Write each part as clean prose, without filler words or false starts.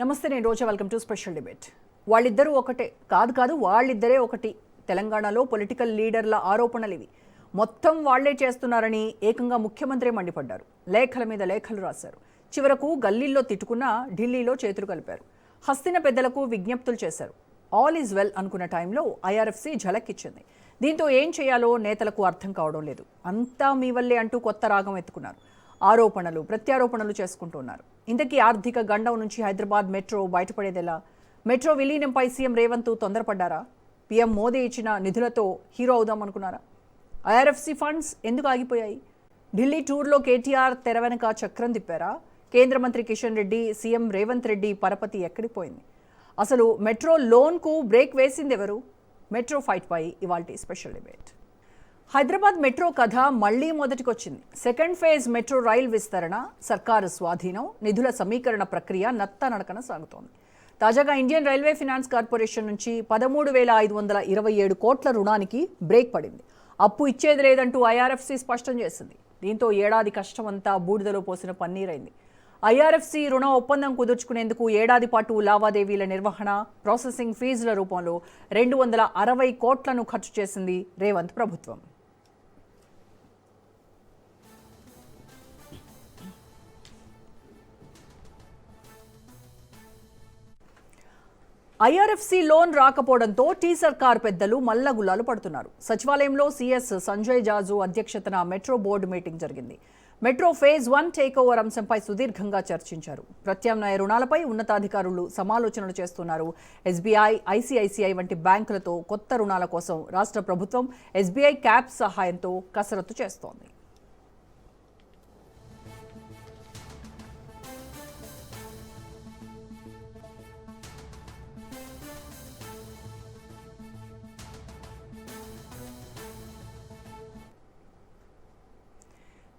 నమస్తే, నేను Roja. Welcome to special debate. వాళ్ళిద్దరూ ఒకటే కాదు వాళ్ళిద్దరే ఒకటి. తెలంగాణలో పొలిటికల్ లీడర్ల ఆరోపణలు ఇవి. మొత్తం వాళ్లే చేస్తున్నారని ఏకంగా ముఖ్యమంత్రి మండిపడ్డారు. లేఖల మీద లేఖలు రాశారు. చివరకు గల్లీల్లో తిట్టుకున్నా ఢిల్లీలో చేతులు కలిపారు. హస్తిన పెద్దలకు విజ్ఞప్తులు చేశారు. ఆల్ ఈజ్ వెల్ అనుకున్న టైంలో ఐఆర్ఎఫ్సి ఝలక్కిచ్చింది. దీంతో ఏం చేయాలో నేతలకు అర్థం కావడం లేదు. అంతా మీ వల్లే అంటూ కొత్త రాగం ఎత్తుకున్నారు. ఆరోపణలు ప్రత్యారోపణలు చేసుకుంటున్నారు. ఇంతకీ ఆర్థిక గండం నుంచి హైదరాబాద్ మెట్రో బయటపడేదెలా? మెట్రో విలీనంపై సీఎం రేవంత్ తొందరపడ్డారా? పీఎం మోదీ ఇచ్చిన నిధులతో హీరో అవుదామనుకున్నారా? ఐఆర్ఎఫ్సి ఫండ్స్ ఎందుకు ఆగిపోయాయి? ఢిల్లీ టూర్లో కేటీఆర్ తెర వెనక చక్రం తిప్పారా? కేంద్ర మంత్రి కిషన్ రెడ్డి, సీఎం రేవంత్ రెడ్డి పరపతి ఎక్కడికి పోయింది? అసలు మెట్రో లోన్కు బ్రేక్ వేసింది ఎవరు? మెట్రో ఫైట్ పై ఇవాల్టి స్పెషల్ డిబేట్. హైదరాబాద్ మెట్రో కథ మళ్లీ మొదటికొచ్చింది. సెకండ్ ఫేజ్ మెట్రో రైల్ విస్తరణ, సర్కారు స్వాధీనం, నిధుల సమీకరణ ప్రక్రియ నత్తనడకన సాగుతోంది. తాజాగా ఇండియన్ రైల్వే ఫైనాన్స్ కార్పొరేషన్ నుంచి 13,527 కోట్ల రుణానికి బ్రేక్ పడింది. అప్పు ఇచ్చేది లేదంటూ ఐఆర్ఎఫ్సి స్పష్టం చేసింది. దీంతో ఏడాది కష్టమంతా బూడిదలో పోసిన పన్నీరైంది. ఐఆర్ఎఫ్సి రుణ ఒప్పందం కుదుర్చుకునేందుకు ఏడాది పాటు లావాదేవీల నిర్వహణ, ప్రాసెసింగ్ ఫీజుల రూపంలో 260 కోట్లను ఖర్చు చేసింది రేవంత్ ప్రభుత్వం. ఐఆర్ఎఫ్సి లోన్ రాకపోవడంతో టీ సర్కార్ పెద్దలు మల్లగుల్లాలు పడుతున్నారు. సచివాలయంలో సీఎస్ సంజయ్ జాజు అధ్యక్షతన మెట్రో బోర్డు మీటింగ్ జరిగింది. మెట్రో ఫేజ్ 1 టేక్ ఓవర్ అంశంపై సుదీర్ఘంగా చర్చించారు. ప్రత్యామ్నాయ రుణాలపై ఉన్నతాధికారులు సమాలోచనలు చేస్తున్నారు. ఎస్బీఐ, ఐసీఐసీఐ వంటి బ్యాంకులతో కొత్త రుణాల కోసం రాష్ట్ర ప్రభుత్వం ఎస్బీఐ క్యాప్ సహాయంతో కసరత్తు చేస్తోంది.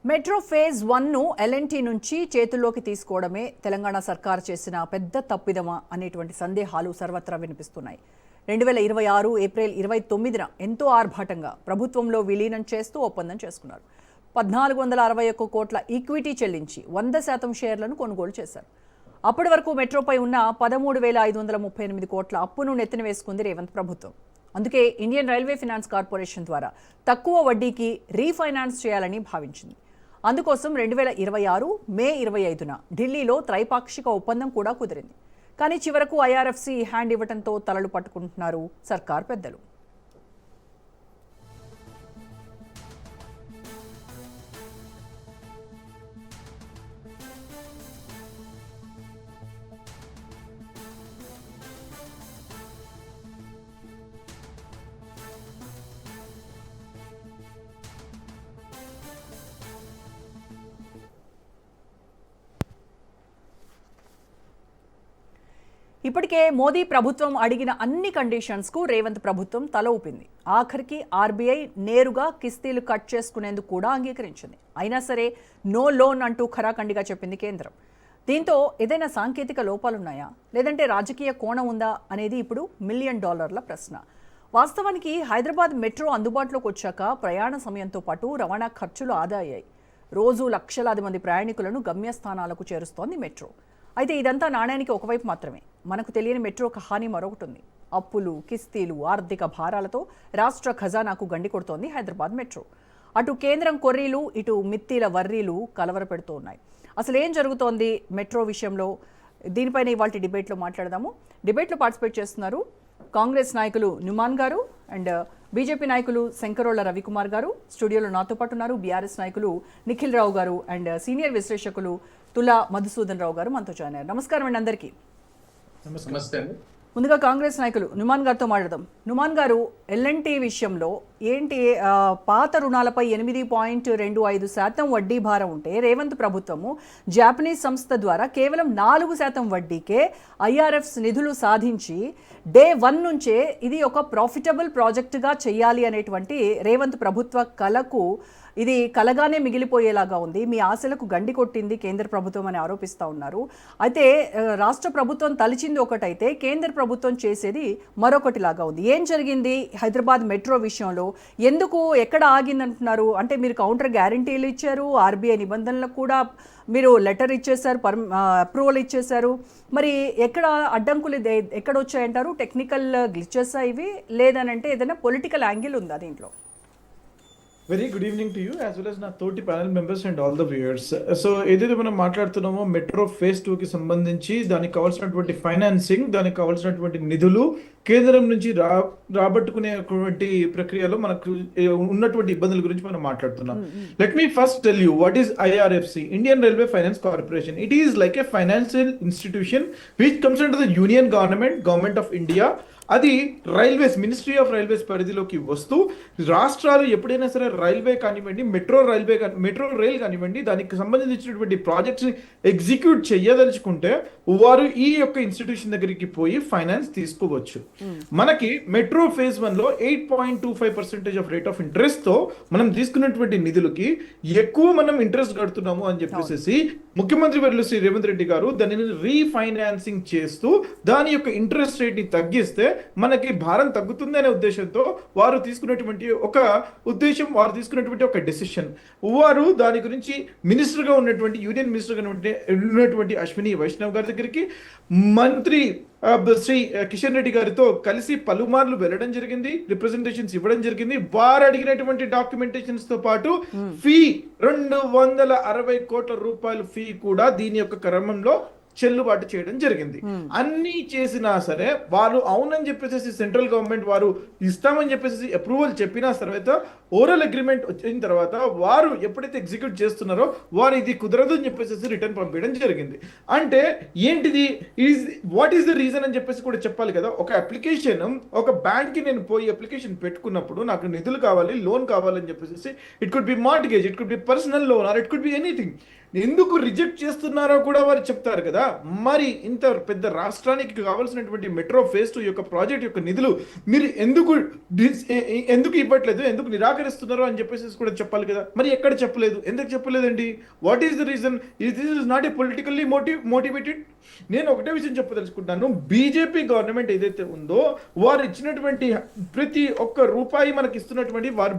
మెట్రో ఫేజ్ 1ను ఎల్ఎన్టీ నుంచి చేతుల్లోకి తీసుకోవడమే తెలంగాణ సర్కారు చేసిన పెద్ద తప్పిదమా అనేటువంటి సందేహాలు సర్వత్రా వినిపిస్తున్నాయి. 2026 ఏప్రిల్ 29న ఎంతో ఆర్భాటంగా ప్రభుత్వంలో విలీనం చేస్తూ ఒప్పందం చేసుకున్నారు. 1461 కోట్ల ఈక్విటీ చెల్లించి 100% షేర్లను కొనుగోలు చేశారు. అప్పటి వరకు మెట్రోపై ఉన్న 13,538 కోట్ల అప్పును నెత్తిన వేసుకుంది రేవంత్ ప్రభుత్వం. అందుకే ఇండియన్ రైల్వే ఫైనాన్స్ కార్పొరేషన్ ద్వారా తక్కువ వడ్డీకి రీఫైనాన్స్ చేయాలని భావించింది. అందుకోసం 2026 మే 25న ఢిల్లీలో త్రైపాక్షిక ఒప్పందం కూడా కుదిరింది. కానీ చివరకు ఐఆర్ఎఫ్సి హ్యాండ్ ఇవ్వడంతో తలలు పట్టుకుంటున్నారు సర్కార్ పెద్దలు. ఇప్పటికే మోదీ ప్రభుత్వం అడిగిన అన్ని కండిషన్స్కు రేవంత్ ప్రభుత్వం తల ఊపింది. ఆఖరికి ఆర్బీఐ నేరుగా కిస్తీలు కట్ చేసుకునేందుకు కూడా అంగీకరించింది. అయినా సరే నో లోన్ అంటూ ఖరాఖండిగా చెప్పింది కేంద్రం. దీంతో ఏదైనా సాంకేతిక లోపాలున్నాయా, లేదంటే రాజకీయ కోణం ఉందా అనేది ఇప్పుడు $1 మిలియన్ ప్రశ్న. వాస్తవానికి హైదరాబాద్ మెట్రో అందుబాటులోకి వచ్చాక ప్రయాణ సమయంతో పాటు రవాణా ఖర్చులు ఆదా అయ్యాయి. రోజు లక్షలాది మంది ప్రయాణికులను గమ్యస్థానాలకు చేరుస్తోంది మెట్రో. అయితే ఇదంతా నాణ్యానికి ఒకవైపు మాత్రమే. మనకు తెలియని మెట్రో హాని మరొకటి ఉంది. అప్పులు, కిస్తీలు, ఆర్థిక భారాలతో రాష్ట్ర ఖజానాకు గండి కొడుతోంది హైదరాబాద్ మెట్రో. అటు కేంద్రం కొర్రీలు, ఇటు మిత్తీల వర్రీలు కలవరపెడుతూ ఉన్నాయి. అసలు ఏం జరుగుతోంది మెట్రో విషయంలో? దీనిపైన ఇవాళ డిబేట్లో మాట్లాడదాము. డిబేట్లో పార్టిసిపేట్ చేస్తున్నారు కాంగ్రెస్ నాయకులు నుమాన్ గారు అండ్ బీజేపీ నాయకులు శంకరోళ్ల రవికుమార్ గారు. స్టూడియోలో నాతో పాటు ఉన్నారు బీఆర్ఎస్ నాయకులు నిఖిల్ రావు గారు అండ్ సీనియర్ విశ్లేషకులు తులా మధుసూదన్ రావు గారు మనతో జాయిన్ అయ్యారు. నమస్కారం అండి అందరికీ. నమస్తే. ముందుగా కాంగ్రెస్ నాయకులు నుమాన్ గారితో మాట్లాడదాం. నుమాన్ గారు, ఎల్ఎన్టీ విషయంలో ఏంటి, పాత రుణాలపై 8.25% వడ్డీ భారం ఉంటే రేవంత్ ప్రభుత్వము జాపనీస్ సంస్థ ద్వారా కేవలం 4% వడ్డీకే ఐఆర్ఎఫ్స్ నిధులు సాధించి డే 1 నుంచే ఇది ఒక ప్రాఫిటబుల్ ప్రాజెక్టుగా చేయాలి అనేటువంటి రేవంత్ ప్రభుత్వ కలకు ఇది కలగానే మిగిలిపోయేలాగా ఉంది. మీ ఆశలకు గండి కొట్టింది కేంద్ర ప్రభుత్వం అని ఆరోపిస్తూ ఉన్నారు. అయితే రాష్ట్ర ప్రభుత్వం తలిచింది ఒకటైతే కేంద్ర ప్రభుత్వం చేసేది మరొకటిలాగా ఉంది. ఏం జరిగింది హైదరాబాద్ మెట్రో విషయంలో? ఎందుకు ఎక్కడ ఆగిందంటున్నారు? అంటే మీరు కౌంటర్ గ్యారంటీలు ఇచ్చారు, ఆర్బీఐ నిబంధనలకు కూడా మీరు లెటర్ ఇచ్చేశారు, అప్రూవల్ ఇచ్చేశారు. మరి ఎక్కడ అడ్డంకులు ఎక్కడ వచ్చాయంటారు? టెక్నికల్ గ్లిచెస్ ఇవి, లేదనంటే ఏదైనా పొలిటికల్ యాంగిల్ ఉందా దీంట్లో? Very good evening to you as well as నా తోటి panel members and all the viewers. So ఏదైతే మనం మాట్లాడుతున్నామో మెట్రో ఫేజ్ 2కి సంబంధించి దానికి కావాల్సినటువంటి ఫైనాన్సింగ్, దానికి కావాల్సినటువంటి నిధులు కేంద్రం నుంచి రాబట్టుకునేటువంటి ప్రక్రియలో మనకు ఉన్నటువంటి ఇబ్బందుల గురించి మనం మాట్లాడుతున్నాం. Let me first tell you what is IRFC, Indian railway finance corporation. It is like a financial institution which comes under the union government of India. అది రైల్వేస్, మినిస్ట్రీ ఆఫ్ రైల్వేస్ పరిధిలోకి వస్తూ రాష్ట్రాలు ఎప్పుడైనా సరే రైల్వే కానివ్వండి, metro rail కానివ్వండి, దానికి సంబంధించినటువంటి ప్రాజెక్ట్స్ని ఎగ్జిక్యూట్ చేయదలుచుకుంటే వారు ఈ యొక్క ఇన్స్టిట్యూషన్ దగ్గరికి పోయి ఫైనాన్స్ తీసుకోవచ్చు. మనకి మెట్రో ఫేజ్ 1లో 8.25% ఆఫ్ రేట్ ఆఫ్ ఇంట్రెస్ట్తో మనం తీసుకున్నటువంటి నిధులకి ఎక్కువ మనం ఇంట్రెస్ట్ కడుతున్నాము అని చెప్పేసి ముఖ్యమంత్రి వర్యులు శ్రీ రేవంత్ రెడ్డి గారు దానిని రీఫైనాన్సింగ్ చేస్తూ దాని యొక్క ఇంట్రెస్ట్ రేట్ ని తగ్గిస్తే మనకి భారం తగ్గుతుంది అనే ఉద్దేశంతో వారు తీసుకున్నటువంటి ఒక డెసిషన్. వారు దాని గురించి మినిస్టర్ గా ఉన్నటువంటి యూనియన్ మినిస్టర్ గా ఉన్నటువంటి అశ్విని వైష్ణవ్ గారి దగ్గరికి మంత్రి శ్రీ కిషన్ రెడ్డి గారితో కలిసి పలుమార్లు వెళ్ళడం జరిగింది, రిప్రజెంటేషన్స్ ఇవ్వడం జరిగింది. వారు అడిగినటువంటి డాక్యుమెంటేషన్స్ తో పాటు ఫీ 260 కోట్ల రూపాయల ఫీ కూడా దీని యొక్క క్రమంలో చెల్లుబాటు చేయడం జరిగింది. అన్ని చేసినా సరే వారు అవునని చెప్పేసి సెంట్రల్ గవర్నమెంట్ వారు ఇస్తామని చెప్పేసి అప్రూవల్ చెప్పినా తర్వాత ఓరల్ అగ్రిమెంట్ వచ్చిన తర్వాత వారు ఎప్పుడైతే ఎగ్జిక్యూట్ చేస్తున్నారో వారు ఇది కుదరదు అని చెప్పేసి రిటర్న్ పంపించడం జరిగింది. అంటే ఏంటిది, వాట్ ఈస్ ద రీజన్ అని చెప్పేసి కూడా చెప్పాలి కదా. ఒక అప్లికేషన్, ఒక బ్యాంక్కి నేను పోయి అప్లికేషన్ పెట్టుకున్నప్పుడు నాకు నిధులు కావాలి, లోన్ కావాలని చెప్పేసి it could be mortgage, it could be personal loan or it could be anything. ఎందుకు రిజెక్ట్ చేస్తున్నారో కూడా వారు చెప్తారు కదా. మరి ఇంత పెద్ద రాష్ట్రానికి కావాల్సినటువంటి మెట్రో ఫేజ్ 2 యొక్క ప్రాజెక్ట్ యొక్క నిధులు మీరు ఎందుకు ఇవ్వట్లేదు, ఎందుకు నిరాకరిస్తున్నారు అని చెప్పేసి కూడా చెప్పాలి కదా. మరి ఎక్కడ చెప్పలేదు, ఎందుకు చెప్పలేదండి? What is the reason? This is not a politically motivated. నేను ఒకటే విషయం చెప్పదలుచుకుంటాను. బీజేపీ గవర్నమెంట్ ఏదైతే ఉందో వారు ఇచ్చినటువంటి ప్రతి ఒక్క రూపాయి మనకి ఇస్తున్నటువంటి వారు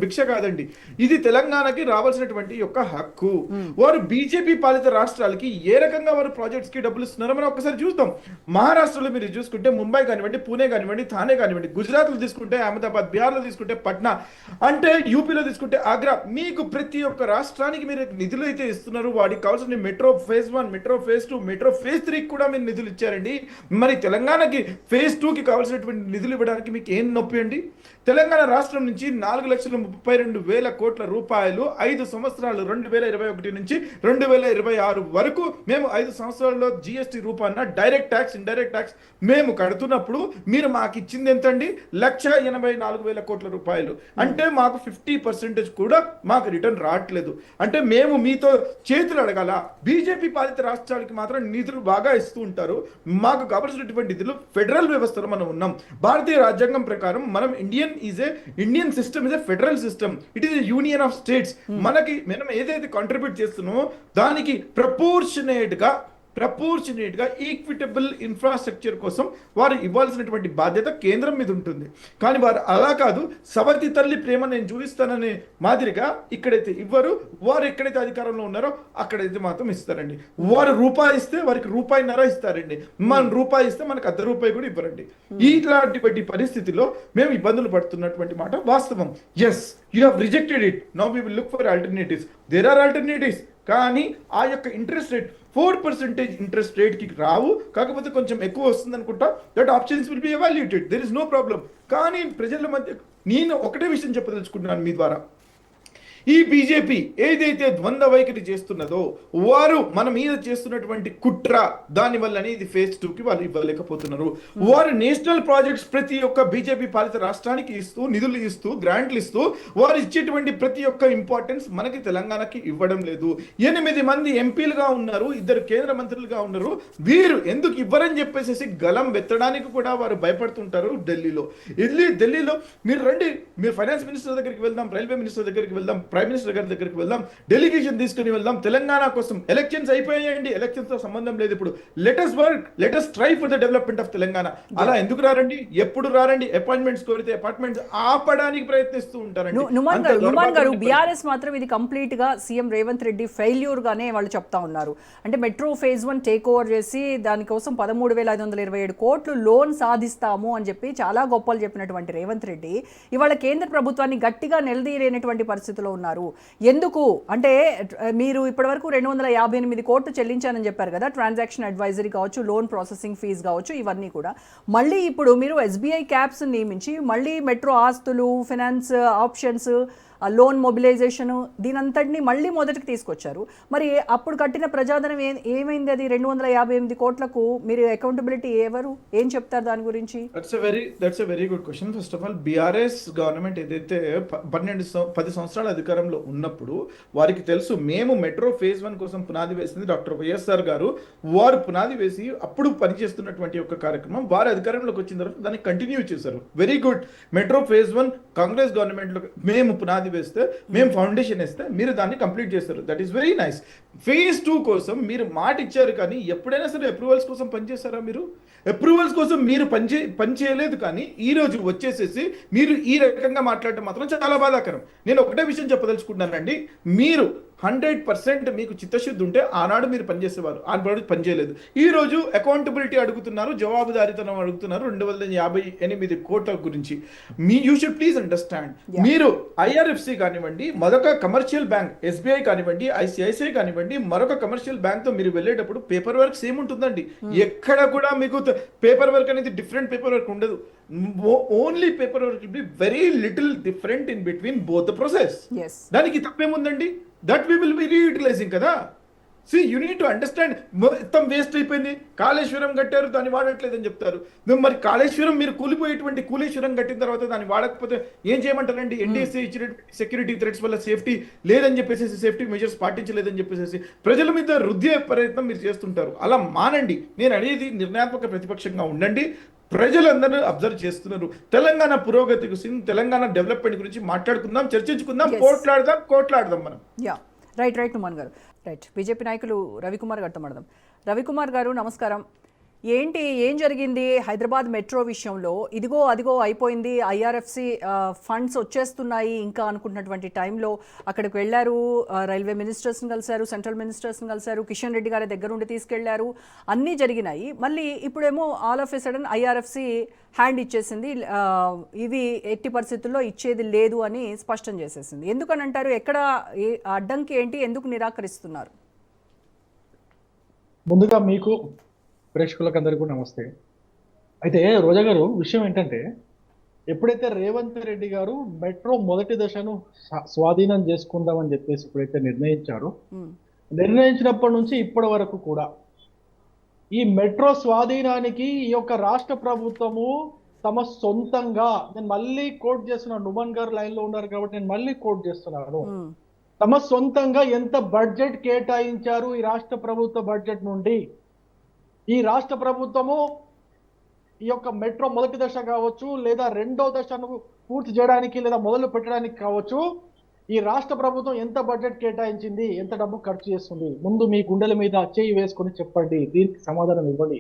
భిక్ష కాదండి. ఇది తెలంగాణకి రావాల్సినటువంటి యొక్క హక్కు. వారు బీజేపీ పాలిత రాష్ట్రాలకి ఏ రకంగా వారు ప్రాజెక్ట్స్ కి డబ్బులు ఇస్తున్నారో మనం ఒకసారి చూద్దాం. మహారాష్ట్రలో మీరు చూసుకుంటే ముంబై కానివ్వండి, పూణే కానివ్వండి, థానే కానివ్వండి, గుజరాత్ లో తీసుకుంటే అహ్మదాబాద్, బీహార్ లో తీసుకుంటే పట్నా, అంటే యూపీలో తీసుకుంటే ఆగ్రా, మీకు ప్రతి ఒక్క రాష్ట్రానికి మీరు నిధులు అయితే ఇస్తున్నారు. వాటికి కావాల్సిన metro phase 1, metro phase 2, metro phase 3 కూడా మీరు నిధులు ఇచ్చారండి. మరి తెలంగాణకి ఫేజ్ 2కి కావాల్సినటువంటి నిధులు ఇవ్వడానికి మీకు ఏం నొప్పి అండి? తెలంగాణ రాష్ట్రం నుంచి 4,32,000 కోట్ల రూపాయలు 5 సంవత్సరాలు 2021 నుంచి 2026 వరకు మేము 5 సంవత్సరాల్లో జిఎస్టీ రూపాన డైరెక్ట్ ట్యాక్స్, ఇండైరెక్ట్ ట్యాక్స్ మేము కడుతున్నప్పుడు మీరు మాకు ఇచ్చింది ఎంతండి? 1,84,000 కోట్ల రూపాయలు. అంటే మాకు 50% కూడా మాకు రిటర్న్ రావట్లేదు. అంటే మేము మీతో చేతులు అడగాల. బీజేపీ పాలిత రాష్ట్రాలకి మాత్రం నిధులు బాగా ఇస్తూ ఉంటారు. మాకు కావాల్సినటువంటి నిధులు ఫెడరల్ వ్యవస్థలో మనం ఉన్నాం. భారతీయ రాజ్యాంగం ప్రకారం మనం Indian system is a federal system. It is a union of states. మనం ఏదైతే కాంట్రిబ్యూట్ చేస్తున్నామో దానికి ప్రపోర్షనేట్ గా ఈక్విటబుల్ ఇన్ఫ్రాస్ట్రక్చర్ కోసం వారు ఇవ్వాల్సినటువంటి బాధ్యత కేంద్రం మీద ఉంటుంది. కానీ వారు అలా కాదు, సవతి తల్లి ప్రేమ నేను చూపిస్తాననే మాదిరిగా ఇక్కడైతే ఇవ్వరు. వారు ఎక్కడైతే అధికారంలో ఉన్నారో అక్కడైతే మాత్రం ఇస్తారండి. వారు రూపాయి ఇస్తే వారికి రూపాయిన్నర ఇస్తారండి. మనం రూపాయి ఇస్తే మనకు ₹1 కూడా ఇవ్వరండి. ఇట్లాంటి పరిస్థితిలో మేము ఇబ్బందులు పడుతున్నటువంటి మాట వాస్తవం. Yes, you have rejected it. Now we will look for alternatives. There are alternatives. కానీ ఆ యొక్క ఇంట్రెస్ట్ రేట్ 4% ఇంట్రెస్ట్ రేట్కి రావు, కాకపోతే కొంచెం ఎక్కువ వస్తుంది అనుకుంటా. That options will be evaluated, there is no problem. కానీ ప్రజల మధ్య నేను ఒకటే విషయం చెప్పదలుచుకుంటున్నాను మీ ద్వారా. ఈ బీజేపీ ఏదైతే ద్వంద్వ వైఖరి చేస్తున్నదో వారు మన మీద చేస్తున్నటువంటి కుట్ర, దానివల్లనే ఇది ఫేజ్ 2కి వాళ్ళు ఇవ్వలేకపోతున్నారు. వారు నేషనల్ ప్రాజెక్ట్స్ ప్రతి ఒక్క బీజేపీ పాలిత రాష్ట్రానికి ఇస్తూ, నిధులు ఇస్తూ, గ్రాంట్లు ఇస్తూ వారు ఇచ్చేటువంటి ప్రతి ఒక్క ఇంపార్టెన్స్ మనకి తెలంగాణకి ఇవ్వడం లేదు. 8 మంది ఎంపీలుగా ఉన్నారు, 2 కేంద్ర మంత్రులుగా ఉన్నారు. వీరు ఎందుకు ఇవ్వరని చెప్పేసి గలం వెత్తడానికి కూడా వారు భయపడుతుంటారు. ఢిల్లీలో మీరు రండి, మీరు ఫైనాన్స్ మినిస్టర్ దగ్గరికి వెళ్దాం, రైల్వే మినిస్టర్ దగ్గరికి వెళ్దాం, ప్రైమ్ మినిస్టర్ గారి దగ్గరికి వెళ్దాం, డెలిగేషన్ తీసుకుని వెళ్దాం, తెలంగాణ కోసం ఎలక్షన్స్ అయిపోయాయండి, ఎలక్షన్స్ తో సంబంధం లేదు ఇప్పుడు, let us work, let us try for the development of Telangana. అలా ఎందుకు రారండి? ఎప్పుడు రారండి? అపాయింట్మెంట్స్ కోరితే అపాయింట్మెంట్స్ ఆపడానికి ప్రయత్నిస్తూ ఉంటారండి. నుమాన్ గారు బీఆర్ఎస్ మాత్రం ఇది కంప్లీట్ గా సీఎం రేవంత్ రెడ్డి ఫెయిల్యూర్ గానే వాళ్ళు చెప్తా ఉన్నారు. అంటే మెట్రో ఫేజ్ 1 టేక్ ఓవర్ చేసి దానికోసం 13,527 కోట్లు లోన్ సాధిస్తాము అని చెప్పి చాలా గొప్పలు చెప్పినటువంటి రేవంత్ రెడ్డి ఇవాళ కేంద్ర ప్రభుత్వాన్ని గట్టిగా నిలదీయలేనటువంటి పరిస్థితిలో ఉన్నారు. ఎందుకు అంటే మీరు ఇప్పటివరకు 258 కోట్లు చెల్లించానని చెప్పారు కదా, ట్రాన్సాక్షన్ అడ్వైజరీ కావచ్చు, లోన్ ప్రాసెసింగ్ ఫీజు కావచ్చు, ఇవన్నీ కూడా మళ్ళీ ఇప్పుడు మీరు ఎస్బీఐ క్యాప్స్ నియమించి మళ్ళీ మెట్రో ఆస్తులు, ఫైనాన్స్ ఆప్షన్స్, లోన్ మొబిలైజేషన్ దీనంతటిని మళ్ళీ మొదటికి తీసుకొచ్చారు. మరి అప్పుడు కట్టిన ప్రజాధనం ఏమైంది? అది 258 కోట్లకు మీరు అకౌంటబిలిటీ ఎవరు, ఏం చెప్తారు దాని గురించి? That's a very good question. First of all BRS government ఏదైతే 10 సంవత్సరాల అధికారంలో ఉన్నప్పుడు వారికి తెలుసు మేము మెట్రో ఫేజ్ 1 కోసం పునాది వేసింది డాక్టర్ వైఎస్ఆర్ గారు. వారు పునాది వేసి అప్పుడు పనిచేస్తున్నటువంటి ఒక కార్యక్రమం వారు అధికారంలోకి వచ్చిన తర్వాత దాన్ని కంటిన్యూ చేశారు. Very good. Metro phase 1 Congress government లో మేము పునాది వేస్తే, మేము ఫౌండేషన్ వేస్తే మీరు దాన్ని కంప్లీట్ చేస్తారు. That is very nice. Phase 2 కోసం మీరు మాట ఇచ్చారు, కానీ ఎప్పుడైనా సరే అప్రూవల్స్ కోసం పనిచేస్తారా? మీరు అప్రూవల్స్ కోసం మీరు పని చేయలేదు, కానీ ఈ రోజు వచ్చేసేసి మీరు ఈ రకంగా మాట్లాడటం మాత్రం చాలా బాధాకరం. నేను ఒకటే విషయం చెప్పదలుచుకుంటున్నానండి, మీరు 100% మీకు చిత్తశుద్ధి ఉంటే ఆనాడు మీరు పనిచేసేవారు, ఆనాడు పనిచేయలేదు. ఈ రోజు అకౌంటబిలిటీ అడుగుతున్నారు, జవాబుదారీతనం అడుగుతున్నారు 258 కోట్ల గురించి. You should please understand. మీరు ఐఆర్ఎఫ్సి కానివ్వండి, మరొక కమర్షియల్ బ్యాంక్ ఎస్బీఐ కానివ్వండి, ఐసిఐసిఐ కానివ్వండి, మరొక కమర్షియల్ బ్యాంక్ తో మీరు వెళ్ళేటప్పుడు పేపర్ వర్క్ సేమ్ ఉంటుందండి. ఎక్కడ కూడా మీకు పేపర్ వర్క్ అనేది డిఫరెంట్ పేపర్ వర్క్ ఉండదు. Only paper work will be very little different in between both the process. దానికి తప్పేముందండి? దట్ వి విల్ బి రీయూటిలైజింగ్ కదా. See, you need to understand. మొత్తం వేస్ట్ అయిపోయింది, కాళేశ్వరం కట్టారు దాన్ని వాడట్లేదని చెప్తారు. మరి కాళేశ్వరం మీరు కూలిపోయేటువంటి కూలేశ్వరం కట్టిన తర్వాత దాన్ని వాడకపోతే ఏం చేయమంటారండి? ఎన్డీఎస్ఏ ఇచ్చిన సెక్యూరిటీ థ్రెట్స్ వల్ల సేఫ్టీ లేదని చెప్పేసి, సేఫ్టీ మెజర్స్ పాటించలేదని చెప్పేసి ప్రజల మీద రుద్దే ప్రయత్నం మీరు చేస్తుంటారు. అలా మానండి. నేను అనేది నిర్ణయాత్మక ప్రతిపక్షంగా ఉండండి. ప్రజలందరూ అబ్జర్వ్ చేస్తున్నారు. తెలంగాణ పురోగతి గురించి, తెలంగాణ డెవలప్మెంట్ గురించి మాట్లాడుకుందాం, చర్చించుకుందాం, కోట్లాడదాం మనం. రైట్ నుమాన్ గారు. రైట్, బీజేపీ నాయకులు రవికుమార్ గారితో మాట్లాడదాం. రవికుమార్ గారు నమస్కారం. ఏం జరిగింది హైదరాబాద్ మెట్రో విషయంలో? ఇదిగో అదిగో అయిపోయింది, ఐఆర్ఎఫ్సి ఫండ్స్ వచ్చేస్తున్నాయి ఇంకా అనుకుంటున్నటువంటి టైంలో అక్కడికి వెళ్ళారు, రైల్వే మినిస్టర్స్ని కలిశారు, సెంట్రల్ మినిస్టర్స్ని కలిశారు, కిషన్ రెడ్డి గారి దగ్గర ఉండి తీసుకెళ్లారు, అన్నీ జరిగినాయి. మళ్ళీ ఇప్పుడేమో all of a sudden IRFC hand ఇచ్చేసింది, ఇవి ఎట్టి పరిస్థితుల్లో ఇచ్చేది లేదు అని స్పష్టం చేసేసింది. ఎందుకని అంటారు? ఎక్కడ అడ్డంకి ఏంటి? ఎందుకు నిరాకరిస్తున్నారు? ముందుగా మీకు ప్రేక్షకులకు అందరికీ నమస్తే. అయితే రోజా గారు, విషయం ఏంటంటే, ఎప్పుడైతే రేవంత్ రెడ్డి గారు మెట్రో మొదటి దశను స్వాధీనం చేసుకుందామని చెప్పేసి ఎప్పుడైతే నిర్ణయించారో, నిర్ణయించినప్పటి నుంచి ఇప్పటి వరకు కూడా ఈ మెట్రో స్వాధీనానికి ఈ యొక్క రాష్ట్ర ప్రభుత్వము తమ సొంతంగా, నేను మళ్ళీ కోట్ చేస్తున్నాను, నుమన్ గారు లైన్ లో ఉన్నారు కాబట్టి నేను మళ్ళీ కోట్ చేస్తున్నాను, తమ సొంతంగా ఎంత బడ్జెట్ కేటాయించారు ఈ రాష్ట్ర ప్రభుత్వ బడ్జెట్ నుండి. ఈ రాష్ట్ర ప్రభుత్వము ఈ యొక్క మెట్రో మొదటి దశ కావచ్చు, లేదా రెండో దశను పూర్తి చేయడానికి లేదా మొదలు పెట్టడానికి కావచ్చు, ఈ రాష్ట్ర ప్రభుత్వం ఎంత బడ్జెట్ కేటాయించింది, ఎంత డబ్బు ఖర్చు చేస్తుంది? ముందు మీ గుండెల మీద చేయి వేసుకొని చెప్పండి, దీనికి సమాధానం ఇవ్వండి.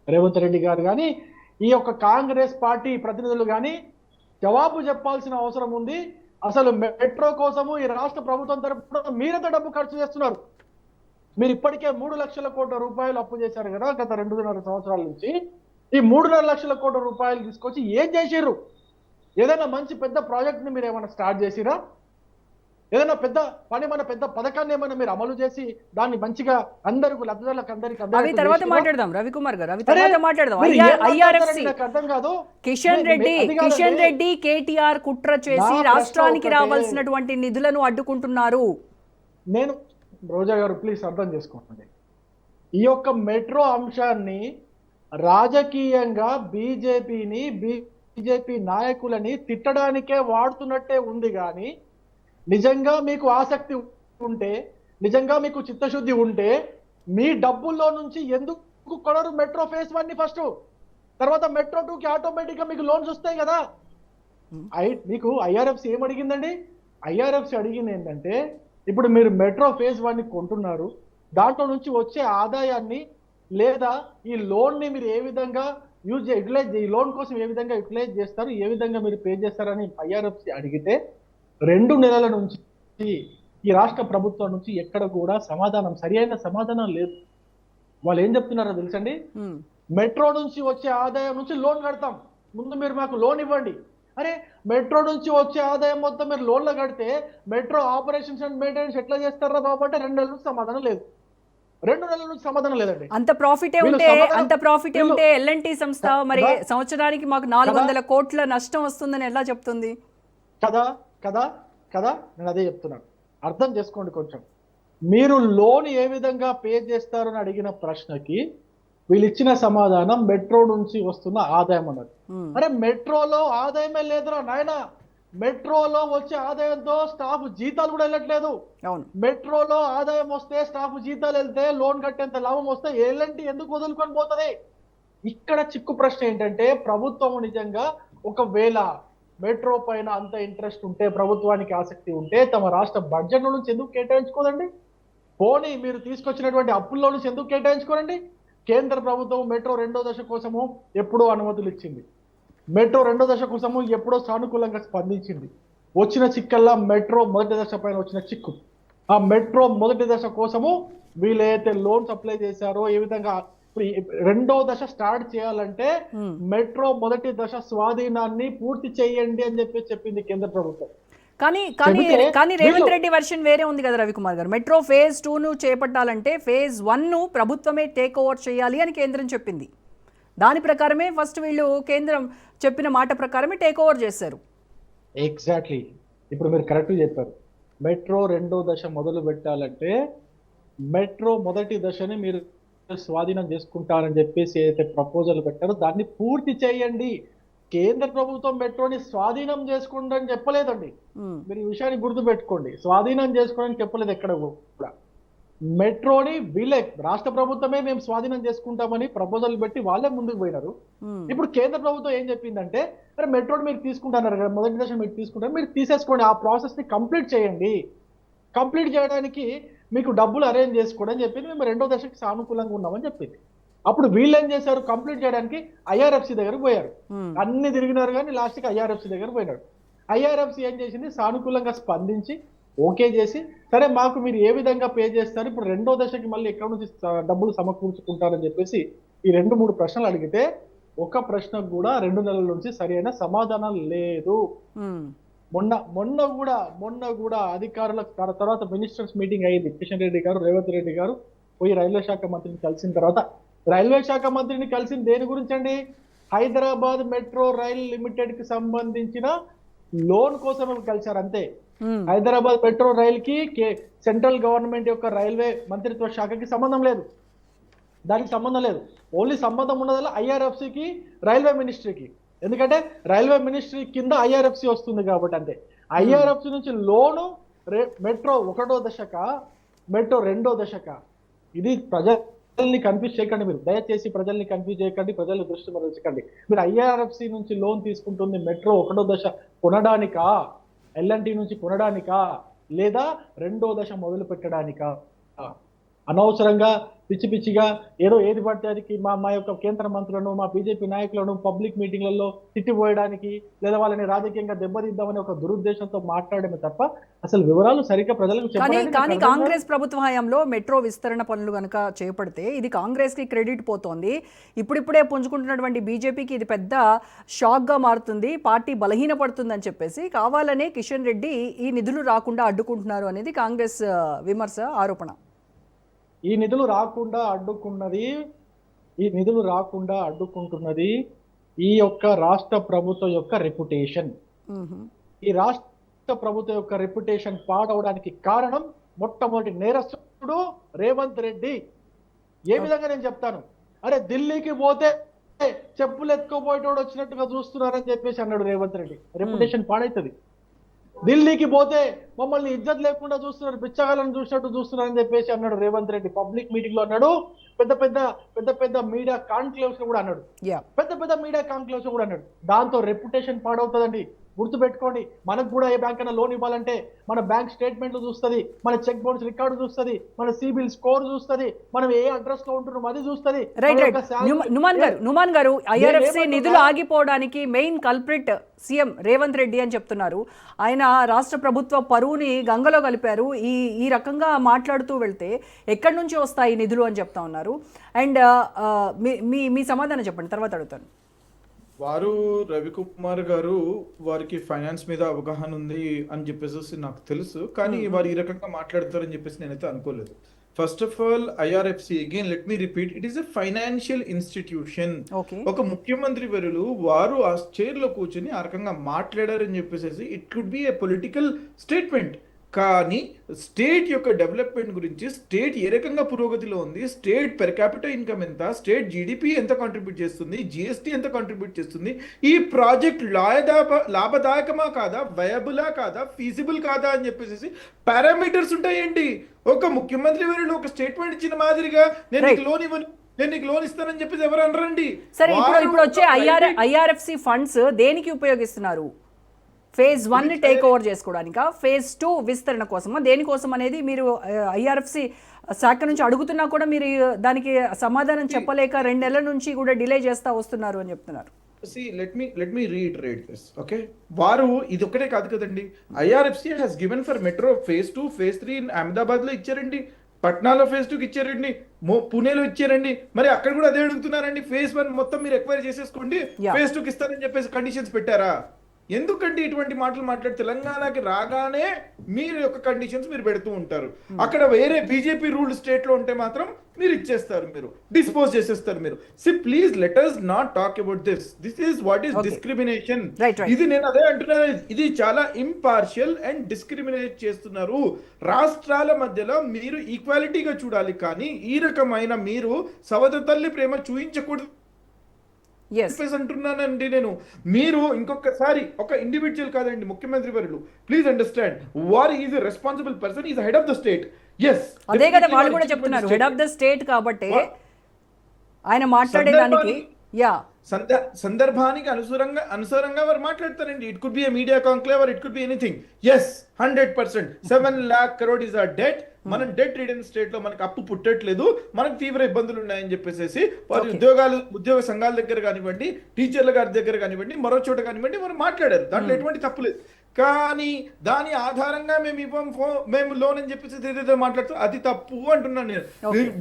రేవంత్ రెడ్డి గారు కానీ, ఈ యొక్క కాంగ్రెస్ పార్టీ ప్రతినిధులు కానీ జవాబు చెప్పాల్సిన అవసరం ఉంది. అసలు మెట్రో కోసము ఈ రాష్ట్ర ప్రభుత్వం తరపున మీరెంత డబ్బు ఖర్చు చేస్తున్నారు? మీరు ఇప్పటికే 3 లక్షల కోట్ల రూపాయలు అప్పు చేశారు కదా గత 2.5 సంవత్సరాల నుంచి. ఈ 3.5 లక్షల కోట్ల రూపాయలు తీసుకొచ్చి ఏం చేసిర్రు? ఏదైనా మంచి పెద్ద ప్రాజెక్ట్ ని మీరు ఏమైనా స్టార్ట్ చేసిరా? ఏదైనా పెద్ద పథకాన్ని ఏమైనా మీరు అమలు చేసి దాన్ని మంచిగా అందరికి లబ్ధిదారులకు అందరికి తర్వాత మాట్లాడదాం. రవికుమార్ గారు, తర్వాత మాట్లాడదాం. ఐఆర్ఎఫ్సి అర్థం కాదు. కిషన్ రెడ్డి కేటీఆర్ కుట్ర చేసి రాష్ట్రానికి రావాల్సినటువంటి నిధులను అడ్డుకుంటున్నారు. నేను రోజా గారు ప్లీజ్ అర్థం చేసుకోండి. ఈ యొక్క మెట్రో అంశాన్ని రాజకీయంగా బీజేపీ నాయకులని తిట్టడానికే వాడుతున్నట్టే ఉంది. కానీ నిజంగా మీకు ఆసక్తి ఉంటే, నిజంగా మీకు చిత్తశుద్ధి ఉంటే, మీ డబ్బుల్లో నుంచి ఎందుకు కొనరు మెట్రో ఫేజ్ 1 ని ఫస్ట్? తర్వాత మెట్రో 2కి ఆటోమేటిక్గా మీకు లోన్స్ వస్తాయి కదా. మీకు ఐఆర్ఎఫ్సి ఏం అడిగిందండి? ఐఆర్ఎఫ్సి అడిగింది ఏంటంటే ఇప్పుడు మీరు మెట్రో ఫేజ్ 1 ని కొంటున్నారు, దాంట్లో నుంచి వచ్చే ఆదాయాన్ని లేదా ఈ లోన్ ని మీరు ఏ విధంగా యూటిలైజ్ ఈ లోన్ కోసం ఏ విధంగా యూటిలైజ్ చేస్తారు, ఏ విధంగా మీరు పే చేస్తారని ఐఆర్ఎఫ్సి అడిగితే 2 నెలల నుంచి ఈ రాష్ట్ర ప్రభుత్వం నుంచి ఎక్కడ కూడా సరైన సమాధానం లేదు. వాళ్ళు ఏం చెప్తున్నారో తెలుసండి, మెట్రో నుంచి వచ్చే ఆదాయం నుంచి లోన్ కడతాం, ముందు మీరు మాకు లోన్ ఇవ్వండి. అరే మెట్రో నుంచి వచ్చే ఆదాయం మొత్తం మీరు లోన్లో కడితే మెట్రో ఆపరేషన్స్ అండ్ మెయింటెనెన్స్ ఎట్లా చేస్తారా బాబు అంటే 2 నెలల నుంచి సమాధానం లేదు. 2 నెలల నుంచి సమాధానం లేదండి. అంత ప్రాఫిటే ఉంటే ఎల్ఎన్టీ సంస్థ మరి సంవత్సరానికి మాకు 400 కోట్ల నష్టం వస్తుందని ఎలా చెప్తుంది? కదా కదా కదా నేను అదే చెప్తున్నాను, అర్థం చేసుకోండి కొంచెం. మీరు లోన్ ఏ విధంగా పే చేస్తారు అని అడిగిన ప్రశ్నకి వీళ్ళు ఇచ్చిన సమాధానం మెట్రో నుంచి వస్తున్న ఆదాయం అన్నది. అరే మెట్రోలో ఆదాయమే లేదురా నాయన, మెట్రోలో వచ్చే ఆదాయంతో స్టాఫ్ జీతాలు కూడా వెళ్ళట్లేదు. మెట్రోలో ఆదాయం వస్తే స్టాఫ్ జీతాలు వెళ్తే లోన్ కట్టేంత లాభం వస్తే ఎల్ఎన్టీ ఎందుకు వదులుకొని పోతుంది? ఇక్కడ చిక్కు ప్రశ్న ఏంటంటే ప్రభుత్వం నిజంగా ఒకవేళ మెట్రో పైన అంత ఇంట్రెస్ట్ ఉంటే, ప్రభుత్వానికి ఆసక్తి ఉంటే తమ రాష్ట్ర బడ్జెట్ నుంచి ఎందుకు కేటాయించుకోదండి? పోనీ మీరు తీసుకొచ్చినటువంటి అప్పుల్లో నుంచి ఎందుకు కేటాయించుకోరండి? కేంద్ర ప్రభుత్వం మెట్రో 2వ దశ కోసము ఎప్పుడో అనుమతులు ఇచ్చింది, మెట్రో 2వ దశ కోసము ఎప్పుడో సానుకూలంగా స్పందించింది. వచ్చిన చిక్కల్లా మెట్రో 1వ దశ పైన వచ్చిన చిక్కు. ఆ మెట్రో 1వ దశ కోసము వీళ్ళైతే లోన్స్ అప్లై చేశారో, ఏ విధంగా 2వ దశ స్టార్ట్ చేయాలంటే మెట్రో 1వ దశ స్వాధీనాన్ని పూర్తి చేయండి అని చెప్పింది కేంద్ర ప్రభుత్వం. కానీ రేవంత్ రెడ్డి వర్షన్ వేరే ఉంది కదా రవికుమార్ గారు. మెట్రో ఫేజ్ 2 ను చేపట్టాలంటే ఫేజ్ 1 ను ప్రభుత్వమే టేక్ ఓవర్ చేయాలి అని కేంద్రం చెప్పింది. దాని ప్రకారమే ఫస్ట్ వీళ్ళు కేంద్రం చెప్పిన మాట ప్రకారమే టేక్ ఓవర్ చేశారు. ఎగ్జాక్ట్లీ, ఇప్పుడు మీరు కరెక్ట్ చెప్పారు. మెట్రో 2వ దశ మొదలు పెట్టాలంటే మెట్రో 1వ దశని మీరు స్వాధీనం చేసుకుంటారని చెప్పేసి ఏదైతే ప్రపోజల్ పెట్టారో దాన్ని పూర్తి చేయండి. కేంద్ర ప్రభుత్వం మెట్రోని స్వాధీనం చేసుకోండి అని చెప్పలేదండి. మీరు ఈ విషయాన్ని గుర్తు పెట్టుకోండి, స్వాధీనం చేసుకోవడానికి చెప్పలేదు ఎక్కడ కూడా. మెట్రోని వీళ్ళే రాష్ట్ర ప్రభుత్వమే మేము స్వాధీనం చేసుకుంటామని ప్రపోజల్ పెట్టి వాళ్ళే ముందుకు పోయినారు. ఇప్పుడు కేంద్ర ప్రభుత్వం ఏం చెప్పిందంటే అరే మెట్రోని మీరు తీసుకుంటున్నారు కదా, 1వ దశ మీరు తీసుకుంటారు, మీరు తీసేసుకోండి, ఆ ప్రాసెస్ ని కంప్లీట్ చేయండి, కంప్లీట్ చేయడానికి మీకు డబ్బులు అరేంజ్ చేసుకోండి అని చెప్పింది. మేము 2వ దశకి సానుకూలంగా ఉన్నామని చెప్పింది. అప్పుడు వీళ్ళు ఏం చేశారు, కంప్లీట్ చేయడానికి ఐఆర్ఎఫ్సి దగ్గరకు పోయారు. అన్ని తిరిగినారు కానీ లాస్ట్కి ఐఆర్ఎఫ్సి దగ్గర పోయినారు. ఐఆర్ఎఫ్సి ఏం చేసింది, సానుకూలంగా స్పందించి ఓకే చేసి సరే మాకు మీరు ఏ విధంగా పే చేస్తారు, ఇప్పుడు 2వ దశకి మళ్ళీ ఎక్కడి నుంచి డబ్బులు సమకూర్చుకుంటారని చెప్పేసి ఈ 2-3 ప్రశ్నలు అడిగితే ఒక ప్రశ్నకు కూడా 2 నెలల నుంచి సరైన సమాధానం లేదు. మొన్న కూడా అధికారుల తర్వాత మినిస్టర్స్ మీటింగ్ అయ్యింది. కిషన్ రెడ్డి గారు, రేవంత్ రెడ్డి గారు పోయి రైల్వే శాఖ మంత్రిని కలిసిన తర్వాత, రైల్వే శాఖ మంత్రిని కలిసిన దేని గురించి అండి, హైదరాబాద్ మెట్రో రైల్ లిమిటెడ్ కి సంబంధించిన లోన్ కోసం కలిశారు అంతే. హైదరాబాద్ మెట్రో రైల్ కి సెంట్రల్ గవర్నమెంట్ యొక్క రైల్వే మంత్రిత్వ శాఖకి సంబంధం లేదు, దానికి సంబంధం లేదు. ఓన్లీ సంబంధం ఉన్నదల్లా ఐఆర్ఎఫ్సికి, రైల్వే మినిస్ట్రీకి. ఎందుకంటే రైల్వే మినిస్ట్రీ కింద ఐఆర్ఎఫ్సి వస్తుంది కాబట్టి అంతే. ఐఆర్ఎఫ్సి నుంచి లోను మెట్రో 1వ దశక, మెట్రో 2వ దశక. ఇది ప్రజల్ని కన్ఫ్యూజ్ చేయకండి, మీరు దయచేసి ప్రజల్ని కన్ఫ్యూజ్ చేయకండి, ప్రజల దృష్టి మరల్చకండి. మీరు ఐఆర్ఎఫ్సి నుంచి లోన్ తీసుకుంటుంది మెట్రో 1వ దశ కొనడానికా, ఎల్ఎన్టీ నుంచి కొనడానికా, లేదా 2వ దశ మొదలు పెట్టడానికా? అనవసరంగా పిచ్చి పిచ్చిగా ఏదో ఏది పడితే అది మా యొక్క కేంద్ర మంత్రులను, మా బీజేపీ నాయకులను పబ్లిక్ మీటింగ్లలో తిట్టిపోయడానికి లేదా వాళ్ళని రాజకీయంగా దెబ్బతీద్దామని ఒక దురుద్దేశంతో మాట్లాడమే తప్ప అసలు వివరాలు సరిగ్గా ప్రజలకు చెప్పాలి. కానీ కాంగ్రెస్ ప్రభుత్వ హయాంలో మెట్రో విస్తరణ పనులు కనుక చేపడితే ఇది కాంగ్రెస్ కి క్రెడిట్ పోతోంది. ఇప్పుడిప్పుడే పుంజుకుంటున్నటువంటి బీజేపీకి ఇది పెద్ద షాక్ గా మారుతుంది, పార్టీ బలహీనపడుతుంది అని చెప్పేసి కావాలనే కిషన్ రెడ్డి ఈ నిధులు రాకుండా అడ్డుకుంటున్నారు అనేది కాంగ్రెస్ విమర్శ, ఆరోపణ. ఈ నిధులు రాకుండా అడ్డుకుంటున్నది ఈ యొక్క రాష్ట్ర ప్రభుత్వం యొక్క రెప్యుటేషన్. ఈ రాష్ట్ర ప్రభుత్వం యొక్క రెప్యుటేషన్ పాడవడానికి కారణం మొట్టమొదటి నేరస్తుడు రేవంత్ రెడ్డి. ఏ విధంగా నేను చెప్తాను, అరే ఢిల్లీకి పోతే చెప్పులు ఎత్తుకోపోయేటోడు వచ్చినట్టుగా చూస్తున్నారని చెప్పేసి అన్నాడు రేవంత్ రెడ్డి. రెప్యుటేషన్ పాడైతుంది. ఢిల్లీకి పోతే మమ్మల్ని ఇజ్జత్ లేకుండా చూస్తున్నారు, బిచ్చగాలను చూసినట్టు చూస్తున్నారని చెప్పేసి అన్నాడు రేవంత్ రెడ్డి. పబ్లిక్ మీటింగ్ లో అన్నాడు, పెద్ద పెద్ద మీడియా కాన్క్లేవ్స్ కూడా అన్నాడు, పెద్ద మీడియా కాన్క్లేవ్స్ కూడా అన్నాడు. దాంతో రెప్యుటేషన్ పాడవుతుందండి. గుర్తుపెట్టుకోండి. మనకు కూడా ఏ బ్యాంక్ అయినా లోన్ ఇవ్వాలంటే మన బ్యాంక్ స్టేట్మెంట్లు చూస్తుంది, మన చెక్ బౌన్స్ రికార్డు చూస్తుంది, మన సిబిల్ స్కోర్ చూస్తుంది, మనం ఏ అడ్రస్ లో ఉంటున్నాం అది చూస్తుంది. రైట్ రైట్ నుమాన్ గారు ఐఆర్ఎఫ్సి నిధులు ఆగిపోవడానికి main culprit CM Revanth Reddy అని చెప్తున్నారు. ఆయన రాష్ట్ర ప్రభుత్వ పరువుని గంగలో కలిపారు. ఈ రకంగా మాట్లాడుతూ వెళ్తే ఎక్కడి నుంచి వస్తాయి నిధులు అని చెప్తా ఉన్నారు. అండ్ మీ సమాధానం చెప్పండి, తర్వాత అడుగుతాను. వారు రవికుమార్ గారు వారికి ఫైనాన్స్ మీద అవగాహన ఉంది అని చెప్పేసి నాకు తెలుసు, కానీ వారు ఈ రకంగా మాట్లాడతారని చెప్పేసి నేనైతే అనుకోలేదు. First of all IRFC, again let me repeat, it is a financial institution. ఒక ముఖ్యమంత్రి వర్యులు వారు ఆ చైర్ లో కూర్చొని ఆ రకంగా మాట్లాడారని చెప్పేసి it could be A political statement. కానీ స్టేట్ యొక్క డెవలప్మెంట్ గురించి, స్టేట్ ఏ రకంగా పురోగతిలో ఉంది, స్టేట్ పెర్ క్యాపిటల్ ఇన్కమ్ ఎంత, స్టేట్ జీడిపి ఎంత కాంట్రిబ్యూట్ చేస్తుంది, జిఎస్టీ ఎంత కాంట్రిబ్యూట్ చేస్తుంది, ఈ ప్రాజెక్ట్ లాభదాయకమా కాదా, వయబులా కాదా, ఫీజిబుల్ కాదా అని చెప్పేసి పారామీటర్స్ ఉంటాయండి. ఒక ముఖ్యమంత్రి వర్యులు ఒక స్టేట్మెంట్ ఇచ్చిన మాదిరిగా నేను నీకు లోన్ ఇవ్వను, నేను నీకు లోన్ ఇస్తానని చెప్పేసి ఎవరు అనరండి. సరే, ఇప్పుడు వచ్చే ఐఆర్ఎఫ్సి ఫండ్స్ దేనికి ఉపయోగిస్తున్నారు? ఫేజ్ 1 టేక్ ఓవర్ చేసుకోవడానికా, ఫేజ్ 2 విస్తరణ కోసమా, దేనికోసం అనేది మీరు ఐఆర్ఎఫ్సి శాఖ నుంచి అడుగుతున్నా కూడా మీరు దానికి సమాధానం చెప్పలేక 2 నెలల నుంచి కూడా డిలే చేస్తా వస్తున్నారు అని చెప్తున్నారు. See, let me reiterate this, okay? వారు ఇది ఒకటే కాదు కదండి. IRFC has given for metro phase 2, phase 3 Ahmedabad లో ఇచ్చారండి, పట్నాలో phase 2కి ఇచ్చారండి, పుణేలో ఇచ్చారండి. మరి అక్కడ కూడా అదే అడుగుతున్నారండి, phase 1 మొత్తం మీరు ఎక్వైర్ చేసేసుకోండి, phase 2కి ఇస్తారని చెప్పేసి కండిషన్స్ పెట్టారా? ఎందుకంటే ఇటువంటి మాటలు మాట్లాడి తెలంగాణకి రాగానే మీరు యొక్క కండిషన్స్ మీరు పెడుతూ ఉంటారు. అక్కడ వేరే బీజేపీ రూల్డ్ స్టేట్ లో ఉంటే మాత్రం మీరు ఇచ్చేస్తారు, మీరు డిస్పోజ్ చేసేస్తారు. మీరు please let us not talk about this is what is discrimination. ఇది నేను అదే అంటున్నాను, ఇది చాలా ఇంపార్షియల్ అండ్ డిస్క్రిమినేట్ చేస్తున్నారు. రాష్ట్రాల మధ్యలో మీరు ఈక్వాలిటీగా చూడాలి, కానీ ఈ రకమైన మీరు సవతి తల్లి ప్రేమ చూయించకూడదు అంటున్నానండి నేను. మీరు ఇంకొకసారి ఒక ఇండివిజువల్ కాదండి, ముఖ్యమంత్రి వర్యులు, please understand what is a responsible person, is head of the state. అదే కదా వాళ్ళు కూడా చెప్తున్నారు, హెడ్ ఆఫ్ ద స్టేట్ కాబట్టి ఆయన మాట్లాడేదానికి సందర్భానికి అనుసారంగా వారు మాట్లాడతారండి. It could be a media conclave or it could be anything. 100% 7 lakh crore is our debt. మనం డెట్ రిడెన్ స్టేట్ లో మనకు అప్పు పుట్టట్లేదు, మనకు తీవ్ర ఇబ్బందులు ఉన్నాయని చెప్పేసి వారి ఉద్యోగ సంఘాల దగ్గర కానివ్వండి, టీచర్ల గారి దగ్గర కానివ్వండి, మరో చోట కానివ్వండి వారు మాట్లాడారు. దాంట్లో ఎటువంటి తప్పు లేదు. కానీ దాని ఆధారంగా మేము లోన్ అని చెప్పేసి ఏదైతే మాట్లాడుతారో అది తప్పు అంటున్నాను నేను.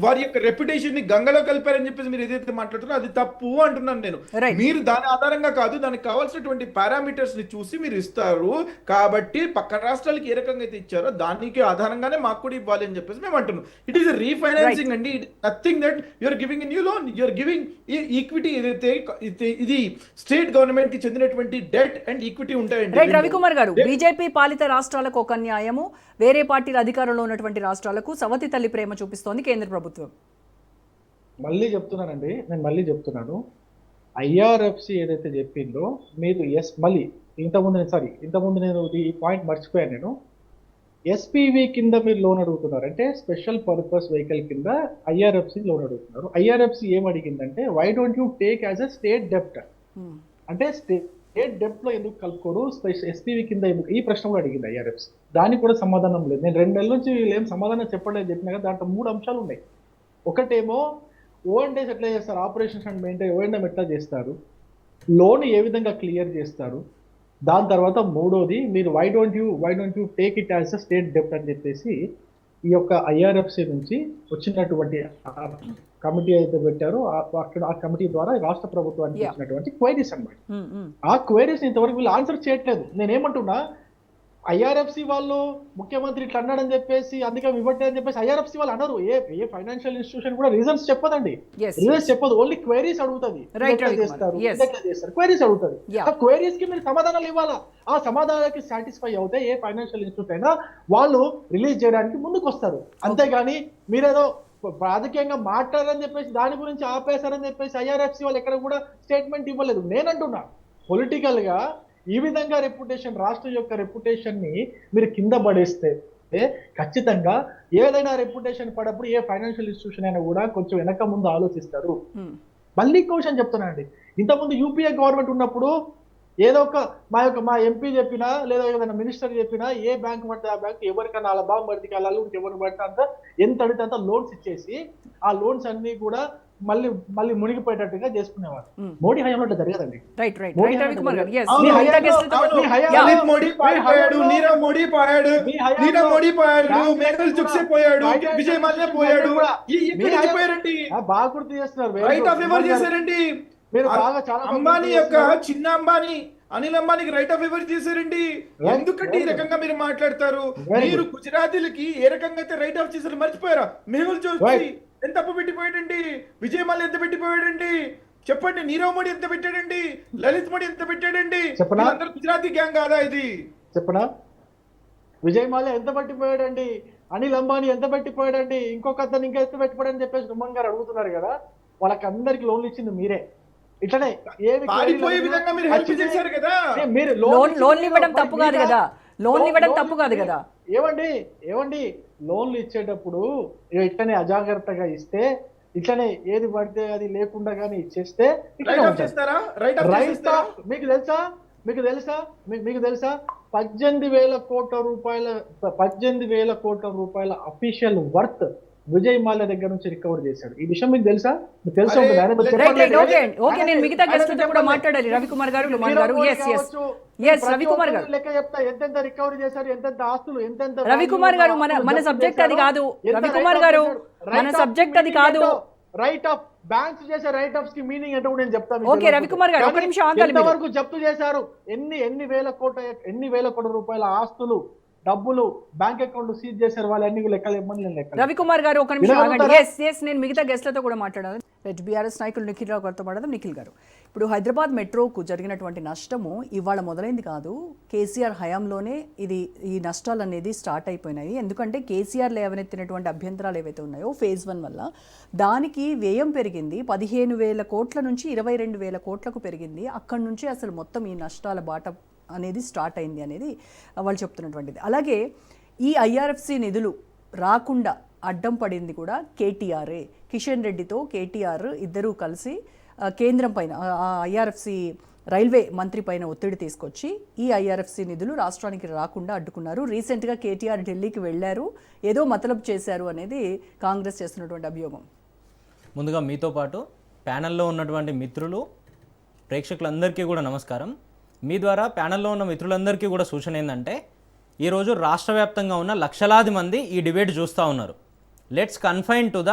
వారి యొక్క రెప్యుటేషన్ ని గంగలో కలిపారని చెప్పేసి మీరు ఏదైతే మాట్లాడుతారో అది తప్పు అంటున్నాను నేను. మీరు దాని ఆధారంగా కాదు, దానికి కావాల్సినటువంటి పారామీటర్స్ ని చూసి మీరు ఇస్తారు. కాబట్టి పక్క రాష్ట్రాలకి ఏ రకంగా అయితే ఇచ్చారో దానికి ఆధారంగానే మాకు కూడా ఇవ్వాలి అని చెప్పేసి మేము అంటున్నాం. ఇట్ ఈస్ రీఫైనాన్సింగ్ అండి, nothing that you're giving new loan, you're giving equity. ఏదైతే ఇది స్టేట్ గవర్నమెంట్ కి చెందినటువంటి డెట్ అండ్ ఈక్విటీ ఉంటాయండి. రవికుమార్ గారు, బీజేపీ పాలిత రాష్ట్రాలకు ఒక న్యాయము, వేరే పార్టీల అధికారంలో ఉన్నటువంటి రాష్ట్రాలకు సవతి తల్లి ప్రేమ చూపిస్తోంది కేంద్ర ప్రభుత్వం. నేను మళ్ళీ చెప్తున్నాను, ఐఆర్ఎఫ్సి ఏదైతే చెప్పిందో మీరు మళ్ళీ ఇంతకుముందు నేను ఈ పాయింట్ మర్చిపోయాను. నేను ఎస్పీవి కింద మీరు లోన్ అడుగుతున్నారు, అంటే స్పెషల్ పర్పస్ వెహికల్ కింద ఐఆర్ఎఫ్సి లోన్ అడుగుతున్నారు. ఐఆర్ఎఫ్సి ఏం అడిగిందంటే why don't you take as a state డెప్ట్, అంటే స్టేట్ డెప్ట్ లో ఎందుకు కలుపుకోరు, ఎస్పీవి కింద ఎందుకు, ఈ ప్రశ్న కూడా అడిగింది ఐఆర్ఎఫ్సి. దానికి కూడా సమాధానం లేదు. నేను 2 నెలల నుంచి వీళ్ళు ఏం సమాధానం చెప్పలేదు చెప్పినా కదా, దాంట్లో 3 అంశాలు ఉన్నాయి. ఒకటేమో ఓఎన్డీస్ ఎట్లా చేస్తారు, ఆపరేషన్స్ అండ్ మెయింటైన్ ఓఎన్ఎం ఎట్లా చేస్తారు, లోన్ ఏ విధంగా క్లియర్ చేస్తారు, దాని తర్వాత మూడోది మీరు why don't you take it as a state డెప్ట్ అని చెప్పేసి ఈ యొక్క ఐఆర్ఎఫ్సి నుంచి వచ్చినటువంటి కమిటీ అయితే పెట్టారో అక్కడ ఆ కమిటీ ద్వారా రాష్ట్ర ప్రభుత్వానికి వచ్చినటువంటి క్వైరీస్ అన్నమాట. ఆ క్వైరీస్ ఇంతవరకు వీళ్ళు ఆన్సర్ చేయట్లేదు. నేనేమంటున్నా, ఐఆర్ఎఫ్సి వాళ్ళు ముఖ్యమంత్రి ఇట్లా అన్నాడని చెప్పేసి అందుకే ఇవ్వట్లేదు అని చెప్పేసి ఐఆర్ఎఫ్సి వాళ్ళు అనరు. ఏ ఫైనాన్షియల్ ఇన్స్టిట్యూషన్ కూడా రీజన్స్ చెప్పదండి, రీజన్స్ చెప్పదు, ఓన్లీ క్వైరీస్ అడుగుతుంది. క్వైరీస్ అడుగుతుంది. ఆ క్వైరీస్ కి మీరు సమాధానాలు ఇవ్వాలా. ఆ సమాధానాలకి సాటిస్ఫై అవుతే ఏ ఫైనాన్షియల్ ఇన్స్టిట్యూట్ అయినా వాళ్ళు రిలీజ్ చేయడానికి ముందుకు వస్తారు. అంతేగాని మీరేదో రాజకీయంగా మాట్లాడారని చెప్పేసి దాని గురించి ఆపేశారని చెప్పేసి ఐఆర్ఎఫ్సి వాళ్ళు ఎక్కడ కూడా స్టేట్మెంట్ ఇవ్వలేదు. నేనంటున్నా, పొలిటికల్ గా ఈ విధంగా రాష్ట్రం యొక్క రెప్యుటేషన్ ని మీరు కింద పడేస్తే ఖచ్చితంగా ఏదైనా రెప్యుటేషన్ పడప్పుడు ఏ ఫైనాన్షియల్ ఇన్స్టిట్యూషన్ అయినా కూడా కొంచెం వెనక ముందు ఆలోచిస్తారు. మళ్ళీ ఇంకో విషయం చెప్తున్నానండి, ఇంతకుముందు యూపీఏ గవర్నమెంట్ ఉన్నప్పుడు ఏదో ఒక మా ఎంపీ చెప్పినా లేదా ఏదైనా మినిస్టర్ చెప్పినా ఏ బ్యాంక్ పడితే ఆ బ్యాంక్ ఎవరికన్నా అలా బాగా పడితే అలా ఎవరు పడితే అంత ఎంత అడిగితే అంత లోన్స్ ఇచ్చేసి ఆ లోన్స్ అన్ని కూడా మళ్ళీ మునిగిపోయేటట్టుగా చేసుకునేవారు. మోడీ హయాంలో అట్లా జరగదండి. Right right Modi right Ravikumar గారు yes. అవును, మీ అవును, మిగతా guest లతో అవును. మీ హయాంలో- లలిత్ మోడీ పారిపోయాడు, మీ నీరవ్ మోడీ పోయాడు, మీ హయాంలో నీరవ్ మోడీ పోయాడు, బ్యాంక్ మేఘల్ కూడా చుక్సే పోయాడు, బయట విజయ్ మాల్యా institutions పోయాడు. కూడా ఎక్కడి నుంచి పోయారండి? బాగా గుర్తు చేస్తున్నారు. Very right good. ఆఫ్ ఎవరు చేశారండి? మీరు బాగా చాలా బాగా అంబానీ గుర్తు యొక్క చేస్తున్నారు. చిన్న అంబానీ అనిల్ అంబానీకి రైట్ ఆఫ్ ఎవరు చేశారండి? Right. ఎందుకంటే ఈ Very రకంగా మీరు మాట్లాడతారు? Very మీరు good. గుజరాతీలకి ఏ రకంగా అయితే రైట్ ఆఫ్ చేశారు మర్చిపోయారా? మేహుల్ చోక్సీ Right. ఎంత అప్పు పెట్టిపోయాడండి? విజయ్ మాల్యా ఎంత పెట్టిపోయాడండి? చెప్పండి. నీరవ్ మోడీ ఎంత పెట్టాడండి? లలిత్ మోడీ ఎంత పెట్టాడండి? చెప్పనా? వీళ్ళందరూ గుజరాతీ గ్యాంగ్ కాదా ఇది? చెప్పనా? విజయ్ మాల్యా ఎంత పట్టిపోయాడండి, అనిల్ అంబానీ ఎంత పట్టిపోయాడండి, ఇంకొక అతను ఇంకా ఎంత పెట్టిపోయాడని చెప్పేసి సుమన్ గారు అడుగుతున్నారు కదా. వాళ్ళకి అందరికి లోన్లు ఇచ్చింది మీరే. ఇట్లనే ఏమి పారిపోయే విధంగా మీరు హెల్ప్ చేశారు కదా. మీరు లోన్లు ఇవ్వడం తప్పు కాదు కదా, లోన్లు ఇవ్వడం తప్పు కాదు కదా. ఏమండి లోన్లు ఇచ్చేటప్పుడు ఇట్లనే అజాగ్రత్తగా ఇస్తే, ఇట్లనే ఏది పడితే అది లేకుండా కానీ ఇచ్చేస్తే రైట్ ఆఫ్ చేస్తారా? రైట్ ఆఫ్ రైట్ చేస్తారా? ఆఫ్ మీకు తెలుసా 18,000 కోట్ల రూపాయల అఫీషియల్ వర్త్ విజయ్ మాల్యా దగ్గర నుంచి రికవర్ చేశాడు. ఈ విషయం మీకు తెలుసా? మీకు తెలిసి అరే, ఉంటుంది. ఆయన మీరు రైట్, రైట్ రైట్ చెప్పండి. ఓకే ఓకే నేను మిగతా ఆయన గెస్ట్ లతో కూడా చెప్పండి. మాట్లాడాలి. రవికుమార్ గారు మీరు లుమాన్ గారు నిరవధి yes yes కావచ్చు. yes ప్రతి రవికుమార్ ఒక్కరు గారు లెక్క చెప్తా ఎంతెంత రికవరీ చేశారు, ఎంతెంత ఆస్తులు, ఎంతెంత రవికుమార్ గారు మన సబ్జెక్ట్ అది కాదు. రవికుమార్ గారు మన సబ్జెక్ట్ అది కాదు. రైట్ ఆఫ్ బ్యాంక్స్ చేసే రైట్ ఆఫ్స్ కి మీనింగ్ ఏంటో కూడా నేను చెప్తాను. ఓకే, రవికుమార్ గారు, ఒక నిమిషం ఆగాలి మీరు. వరకు జప్తు చేశారు, ఎన్ని వేల కోట్ల రూపాయల ఆస్తులు, డబ్బులు బ్యాంక్ అకౌంట్ సీజ్ చేశారు, వాళ్ళు అన్ని లెక్కలు ఇవ్వమని నేను లెక్కలు. రవికుమార్ గారు ఒక నిమిషం ఆగండి. వినగలుగుతారా? ఎస్ నేను మిగతా గెస్ట్లతో కూడా మాట్లాడాలి. బీఆర్ఎస్ నాయకులు నిఖిల్ రావు గారితో మాట్లాడదాం. నిఖిల్ గారు, ఇప్పుడు హైదరాబాద్ మెట్రోకు జరిగినటువంటి నష్టము ఇవాళ మొదలైంది కాదు, కేసీఆర్ హయాంలోనే ఈ నష్టాలు అనేది స్టార్ట్ అయిపోయినాయి. ఎందుకంటే కేసీఆర్ లేవనెత్తినటువంటి అభ్యంతరాలు ఏవైతే ఉన్నాయో ఫేజ్ 1 వల్ల దానికి వ్యయం పెరిగింది. 15,000 కోట్ల నుంచి 22,000 కోట్లకు పెరిగింది. అక్కడి నుంచి అసలు మొత్తం ఈ నష్టాల బాట అనేది స్టార్ట్ అయింది అనేది వాళ్ళు చెప్తున్నటువంటిది. అలాగే ఈ ఐఆర్ఎఫ్సి నిధులు రాకుండా అడ్డం పడింది కూడా కేటీఆర్ఏ. కిషన్ రెడ్డితో కేటీఆర్ ఇద్దరూ కలిసి కేంద్రం పైన ఐఆర్ఎఫ్సి రైల్వే మంత్రి పైన ఒత్తిడి తీసుకొచ్చి ఈ ఐఆర్ఎఫ్సి నిధులు రాష్ట్రానికి రాకుండా అడ్డుకున్నారు. రీసెంట్గా కేటీఆర్ ఢిల్లీకి వెళ్ళారు, ఏదో మతలబు చేశారు అనేది కాంగ్రెస్ చేస్తున్నటువంటి అభియోగం. ముందుగా మీతో పాటు ప్యానెల్లో ఉన్నటువంటి మిత్రులు, ప్రేక్షకులందరికీ కూడా నమస్కారం. మీ ద్వారా ప్యానెల్లో ఉన్న మిత్రులందరికీ కూడా సూచన ఏంటంటే, ఈరోజు రాష్ట్ర వ్యాప్తంగా ఉన్న లక్షలాది మంది ఈ డిబేట్ చూస్తూ ఉన్నారు. Let's confine to the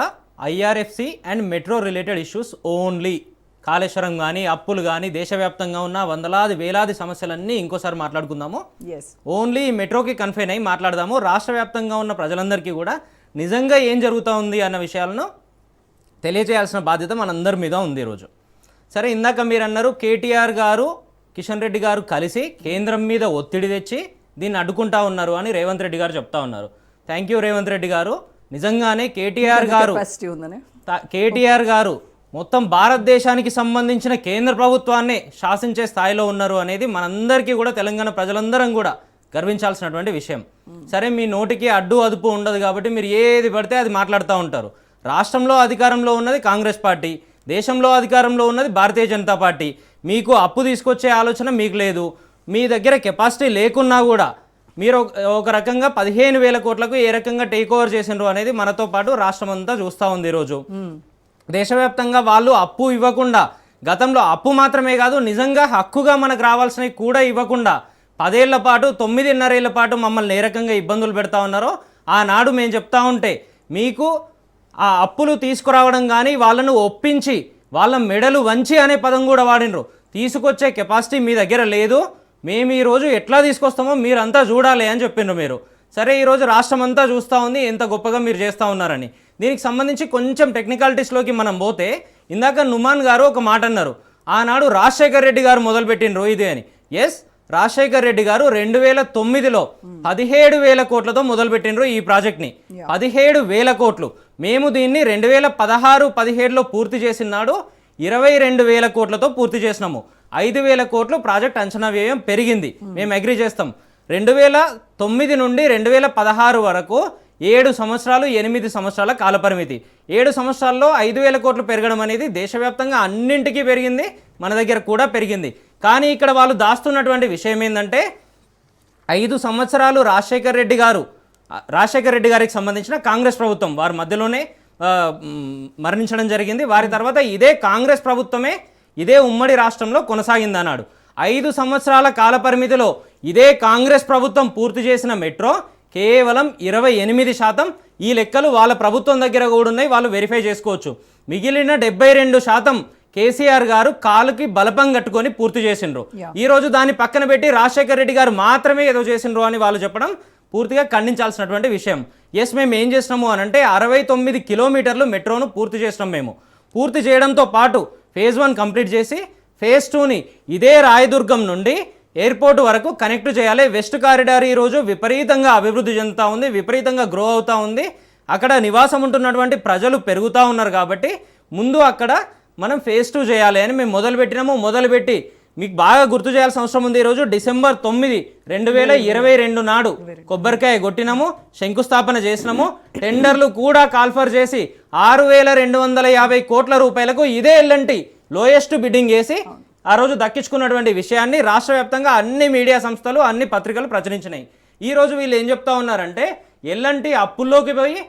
IRFC and metro related issues only. Kaleshwaram కానీ, అప్పులు కానీ, దేశవ్యాప్తంగా ఉన్న వందలాది వేలాది సమస్యలన్నీ ఇంకోసారి మాట్లాడుకుందాము. ఓన్లీ మెట్రోకి కన్ఫైన్ అయ్యి మాట్లాడదాము. రాష్ట్ర వ్యాప్తంగా ఉన్న ప్రజలందరికీ కూడా నిజంగా ఏం జరుగుతూ ఉంది అన్న విషయాలను తెలియజేయాల్సిన బాధ్యత మనందరి మీద ఉంది ఈరోజు. సరే, ఇందాక మీరు అన్నారు కేటీఆర్ గారు, కిషన్ రెడ్డి గారు కలిసి కేంద్రం మీద ఒత్తిడి తెచ్చి దీన్ని అడ్డుకుంటా ఉన్నారు అని రేవంత్ రెడ్డి గారు చెప్తా ఉన్నారు. థ్యాంక్ యూ రేవంత్ రెడ్డి గారు. నిజంగానే కేటీఆర్ గారు మొత్తం భారతదేశానికి సంబంధించిన కేంద్ర ప్రభుత్వాన్ని శాసించే స్థాయిలో ఉన్నారు అనేది మనందరికీ కూడా, తెలంగాణ ప్రజలందరం కూడా గర్వించాల్సినటువంటి విషయం. సరే, మీ నోటికి అడ్డు అదుపు ఉండదు కాబట్టి మీరు ఏది పడితే అది మాట్లాడుతూ ఉంటారు. రాష్ట్రంలో అధికారంలో ఉన్నది కాంగ్రెస్ పార్టీ, దేశంలో అధికారంలో ఉన్నది భారతీయ జనతా పార్టీ. మీకు అప్పు తీసుకొచ్చే ఆలోచన మీకు లేదు. మీ దగ్గర కెపాసిటీ లేకున్నా కూడా మీరు ఒక రకంగా 15,000 కోట్లకు ఏ రకంగా టేక్ ఓవర్ చేసినారు అనేది మనతో పాటు రాష్ట్రం అంతా చూస్తూ ఉంది ఈరోజు. దేశవ్యాప్తంగా వాళ్ళు అప్పు ఇవ్వకుండా, గతంలో అప్పు మాత్రమే కాదు నిజంగా హక్కుగా మనకు రావాల్సినవి కూడా ఇవ్వకుండా 10 ఏళ్ల పాటు 9.5 ఏళ్ల పాటు మమ్మల్ని ఏ రకంగా ఇబ్బందులు పెడతా ఉన్నారో ఆనాడు మేము చెప్తా ఉంటే, మీకు ఆ అప్పులు తీసుకురావడం కానీ, వాళ్ళను ఒప్పించి వాళ్ళ మెడలు వంచి అనే పదం కూడా వాడినరు. తీసుకొచ్చే కెపాసిటీ మీ దగ్గర లేదు, మేము ఈరోజు ఎట్లా తీసుకొస్తామో మీరంతా చూడాలి అని చెప్పిండ్రు మీరు. సరే, ఈరోజు రాష్ట్రం అంతా చూస్తూ ఉంది ఎంత గొప్పగా మీరు చేస్తూ ఉన్నారని. దీనికి సంబంధించి కొంచెం టెక్నికాలిటీస్లోకి మనం పోతే, ఇందాక నుమాన్ గారు ఒక మాట అన్నారు, ఆనాడు రాజశేఖర్ రెడ్డి గారు మొదలుపెట్టినరు ఇది అని. ఎస్, రాజశేఖర్ రెడ్డి గారు 2009లో 17,000 కోట్లతో మొదలుపెట్టినరు ఈ ప్రాజెక్ట్ని. 17,000 కోట్లు. మేము దీన్ని 2016-17లో పూర్తి చేసినాడు 22,000 కోట్లతో పూర్తి చేసినాము. 5,000 కోట్లు ప్రాజెక్ట్ అంచనా వ్యయం పెరిగింది, మేము అగ్రీ చేస్తాం. 2009 నుండి 2016 వరకు 7 సంవత్సరాలు 8 సంవత్సరాల కాలపరిమితి. 7 సంవత్సరాల్లో 5,000 కోట్లు పెరగడం అనేది దేశవ్యాప్తంగా అన్నింటికీ పెరిగింది, మన దగ్గర కూడా పెరిగింది. కానీ ఇక్కడ వాళ్ళు దాస్తున్నటువంటి విషయం ఏంటంటే 5 సంవత్సరాలు రాజశేఖర రెడ్డి గారికి సంబంధించిన కాంగ్రెస్ ప్రభుత్వం వారి మధ్యలోనే మరణించడం జరిగింది. వారి తర్వాత ఇదే కాంగ్రెస్ ప్రభుత్వమే ఇదే ఉమ్మడి రాష్ట్రంలో కొనసాగిందన్నాడు. 5 సంవత్సరాల కాల పరిమితిలో ఇదే కాంగ్రెస్ ప్రభుత్వం పూర్తి చేసిన మెట్రో కేవలం 28%. ఈ లెక్కలు వాళ్ళ ప్రభుత్వం దగ్గర కూడా ఉన్నాయి, వాళ్ళు వెరిఫై చేసుకోవచ్చు. మిగిలిన 72% కేసీఆర్ గారు కాలుకి బలపం కట్టుకొని పూర్తి చేసిండ్రు. ఈరోజు దాన్ని పక్కన పెట్టి రాజశేఖర రెడ్డి గారు మాత్రమే ఏదో చేసిండ్రు అని వాళ్ళు చెప్పడం పూర్తిగా ఖండించాల్సినటువంటి విషయం. మేము ఏం చేసినాము అని అంటే 69 కిలోమీటర్లు మెట్రోను పూర్తి చేసినాం. మేము పూర్తి చేయడంతో పాటు ఫేజ్ 1 కంప్లీట్ చేసి ఫేజ్ 2ని ఇదే రాయదుర్గం నుండి ఎయిర్పోర్ట్ వరకు కనెక్ట్ చేయాలి. వెస్ట్ కారిడార్ ఈరోజు విపరీతంగా అభివృద్ధి చెందుతూ ఉంది, విపరీతంగా గ్రో అవుతూ ఉంది. అక్కడ నివాసం ఉంటున్నటువంటి ప్రజలు పెరుగుతూ ఉన్నారు కాబట్టి ముందు అక్కడ మనం ఫేజ్ 2 చేయాలి అని మేము మొదలుపెట్టి మీకు బాగా గుర్తు చేయాల్సిన అవసరం ఉంది. ఈరోజు డిసెంబర్ 9, 2022 నాడు కొబ్బరికాయ కొట్టినాము, శంకుస్థాపన చేసినాము. టెండర్లు కూడా కాల్ఫర్ చేసి 6,250 కోట్ల రూపాయలకు ఇదే ఎల్ఎన్టీ లోయెస్ట్ బిడ్డింగ్ చేసి ఆ రోజు దక్కించుకున్నటువంటి విషయాన్ని రాష్ట్ర వ్యాప్తంగా అన్ని మీడియా సంస్థలు అన్ని పత్రికలు ప్రచురించినాయి. ఈరోజు వీళ్ళు ఏం చెప్తా ఉన్నారంటే ఎల్ఎన్టీ అప్పుల్లోకి పోయి